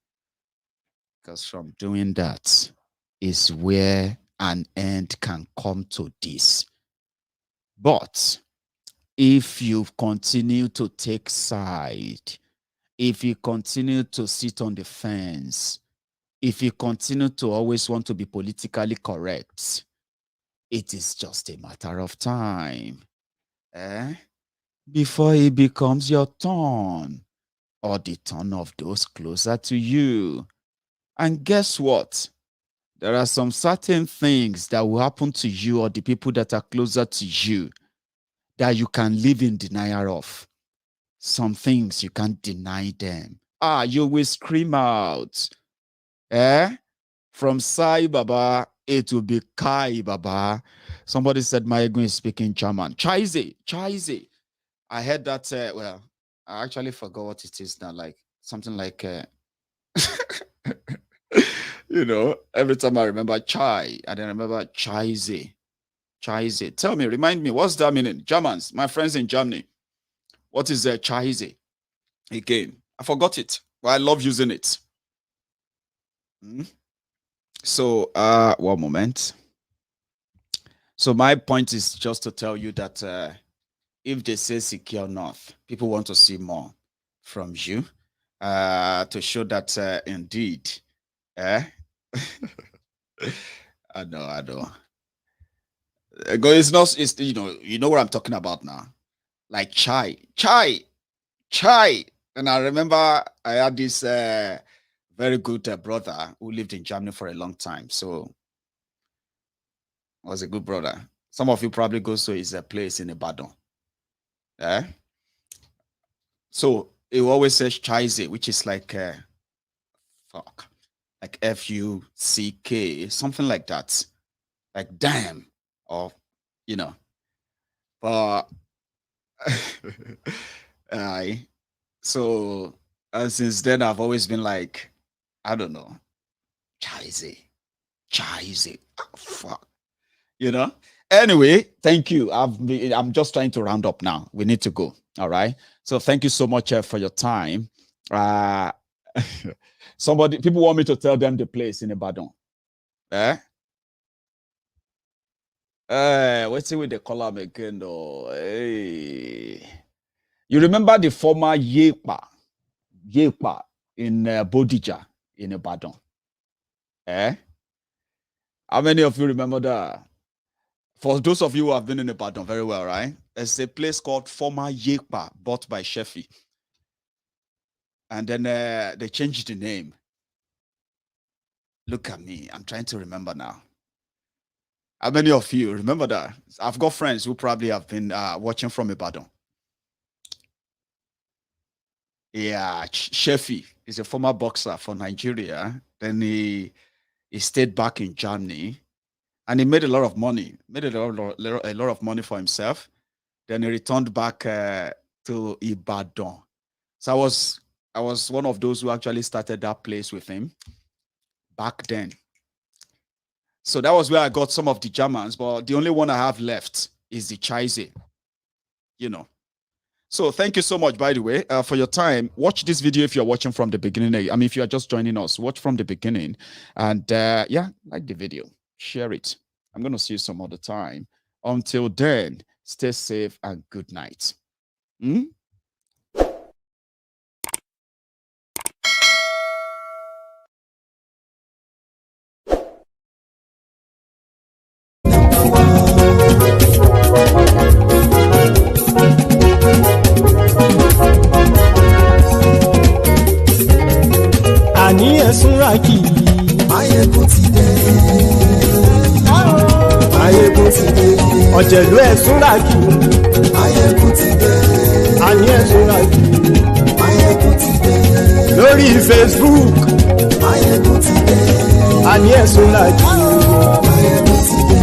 Because from doing that is where an end can come to this. But if you continue to take side, if you continue to sit on the fence, if you continue to always want to be politically correct, it is just a matter of time. Before it becomes your turn or the turn of those closer to you. And guess what? There are some certain things that will happen to you or the people that are closer to you that you can live in denial of. Some things you can't deny them. You will scream out. From Sai Baba, it will be Kai Baba. Somebody said my ego is speaking German. Chaize, Chaize. I heard that, well, I actually forgot what it is now, like something like, you know, every time I remember chai, I then remember Chaize. Chaize. Tell me, remind me, what's that meaning? Germans, my friends in Germany, what is Chaize? Again, I forgot it, but I love using it. So, one moment. So my point is just to tell you that if they say secure North, people want to see more from you to show that indeed, I know. It's not, it's, you know what I'm talking about now. Like chai. And I remember I had this very good brother who lived in Germany for a long time. So was a good brother. Some of you probably go to his place in Ibadan. So he always says Chaize, which is like fuck, like F-U-C-K, something like that, like damn, or but so since then I've always been like, I don't know, Chaize, fuck, Anyway, thank you. I'm just trying to round up now. We need to go. All right. So thank you so much for your time. People want me to tell them the place in Ibadan. What's it with the column again though? Hey. You remember the former Yepa in Bodija in Ibadan? How many of you remember that? For those of you who have been in Ibadan very well, right? There's a place called former Yepa, bought by Shefi. And then they changed the name. Look at me. I'm trying to remember now. How many of you remember that? I've got friends who probably have been watching from Ibadan. Yeah, Shefi is a former boxer for Nigeria. Then he stayed back in Germany. And he made a lot of money, a lot of money for himself. Then he returned back to Ibadan. So I was one of those who actually started that place with him back then. So that was where I got some of the Germans, but the only one I have left is the Chaize, So thank you so much, by the way, for your time. Watch this video if you're watching from the beginning. I mean, if you're just joining us, watch from the beginning. And like the video. Share it. I'm going to see you some other time. Until then, stay safe and good night. ọ̀jẹ̀lú ẹ̀súnra kì í. Máyégún ti dé. Àní ẹ̀súnra kì í. Máyégún ti dé. Lórí Facebook. Máyégún ti dé. Àní ẹ̀súnra kì í. Máyégún ti dé.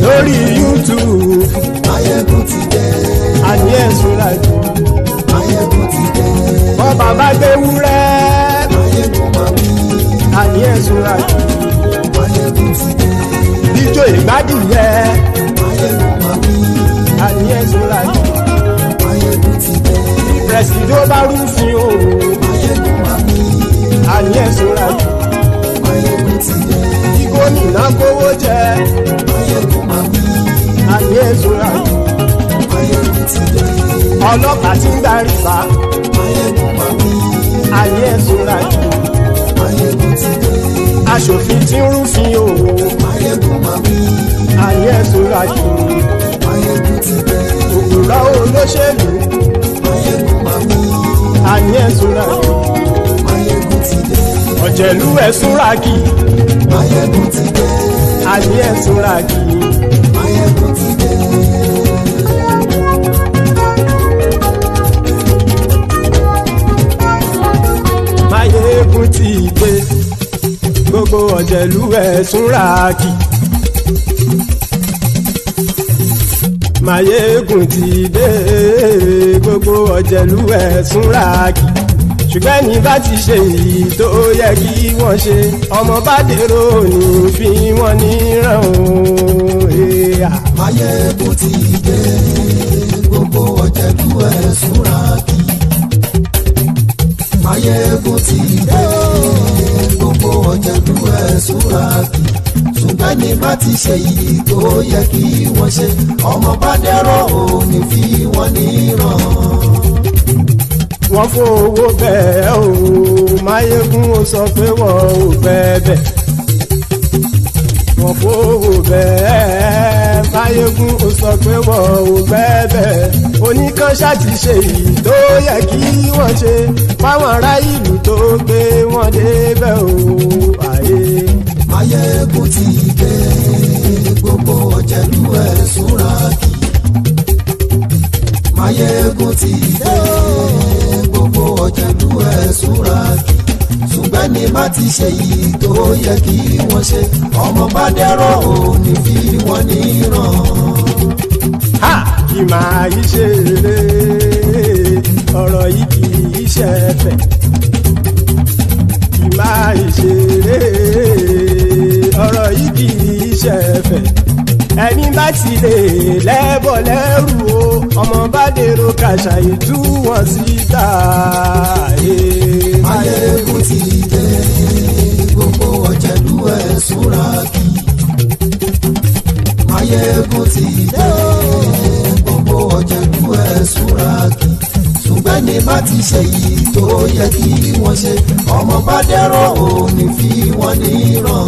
Lórí YouTube. Máyégún ti dé. Àní ẹ̀súnra kì í. Máyégún ti dé. Bọ́ bàbá gbé wúrẹ́. Máyégún máa wí. Àní ẹ̀súnra kì í. Máyégún ti dé. Ijó ìgbádìyẹ. Máyégún máa wí. Àní ẹ̀súnra kì í. Máyégún ti dé. Prẹ̀sìdó bá rúfin o. Máyégún máa wí. Àní ẹ̀súnra kì í. Máyégún ti dé. Kí gómìnà kówó jẹ. Máyégún máa wí. Àní ẹ̀súnra kì í. Máyégún ti dé. Ọlọ́pàá tí ń darí bá. Máyégún máa wí. Àní ẹ̀súnra kì í. Máyégún ti dé. Aṣòfin tí ń rúfin o. Máyégún máa wí. Àní ẹ̀súnra kì í. Máyégún ti dé. Òkúrọ̀ olóṣèlú. Máyégún máa wí. Àní ẹ̀súnra kì í. Máyégún ti dé. Ọ̀jẹ̀lú ẹ̀súnra kì í. Máyégún ti dé. Àní ẹ̀súnra kì í. Máyégún ti dé. Máyégún ti dé. Gbogbo ọ̀jẹ̀lú ẹ̀súnra kì í. Máyégún ti dé. Gbogbo ọ̀jẹ̀lú ẹ̀súnra kì í. Ṣùgbọ́n ní bá ti ṣe èyí tó yẹ kí wọ́n ṣe, ọmọ bá dèrò ní fi wọ́n níran o. Máyégún ti dé. Gbogbo ọ̀jẹ̀lú ẹ̀súnra kì í. Máyégún ti dé. Gbogbo ọ̀jẹ̀lú ẹ̀súnra kì í. Ṣùgbọ́n ní bá ti ṣe èyí tó yẹ kí wọ́n ṣe, ọmọ bá dèrò ní fi wọ́n níran. Wọ́n fowó bẹ́ẹ̀ o, Máyégún ó sọ pé wọ́n ò fẹ́ bẹ̀. Wọ́n fowó bẹ́ẹ̀, Máyégún ó sọ pé wọ́n ò fẹ́ bẹ̀. Oníkan ṣáàtì ṣe èyí tó yẹ kí wọ́n ṣe fáwọn ará ìlú tó gbé wọn débẹ̀ o. Máyégún ti dé. Gbogbo ọ̀jẹ̀lú ẹ̀súnra kì í. Máyégún ti dé. Gbogbo ọ̀jẹ̀lú ẹ̀súnra kì í. Ṣùgbọ́n ní bá ti ṣe yìí tó yẹ kí wọ́n ṣe, ọmọ bá dẹ́rọ̀ ò ní fi wọ́n níran. Kì máa yí ṣe eré, ọ̀rọ̀ yìí kì í ṣe ẹ̀fẹ̀. Kì máa yí ṣe eré, ọ̀rọ̀ yìí kì í ṣe ẹ̀fẹ̀. Ẹni bá ti lè lẹ́bọ̀ lẹ́rù o, ọmọ bá dèrò kàṣà ìtú wọn síta. Máyégún ti dé. Gbogbo ọ̀jẹ̀lú ẹ̀súnra kì í. Máyégún ti dé. Gbogbo ọ̀jẹ̀lú ẹ̀súnra kì í. Ṣùgbọ́n ní bá ti ṣe yìí tó yẹ kí wọ́n ṣe, ọmọ bá dẹ́rọ̀ ò ní fi wọ́n níran.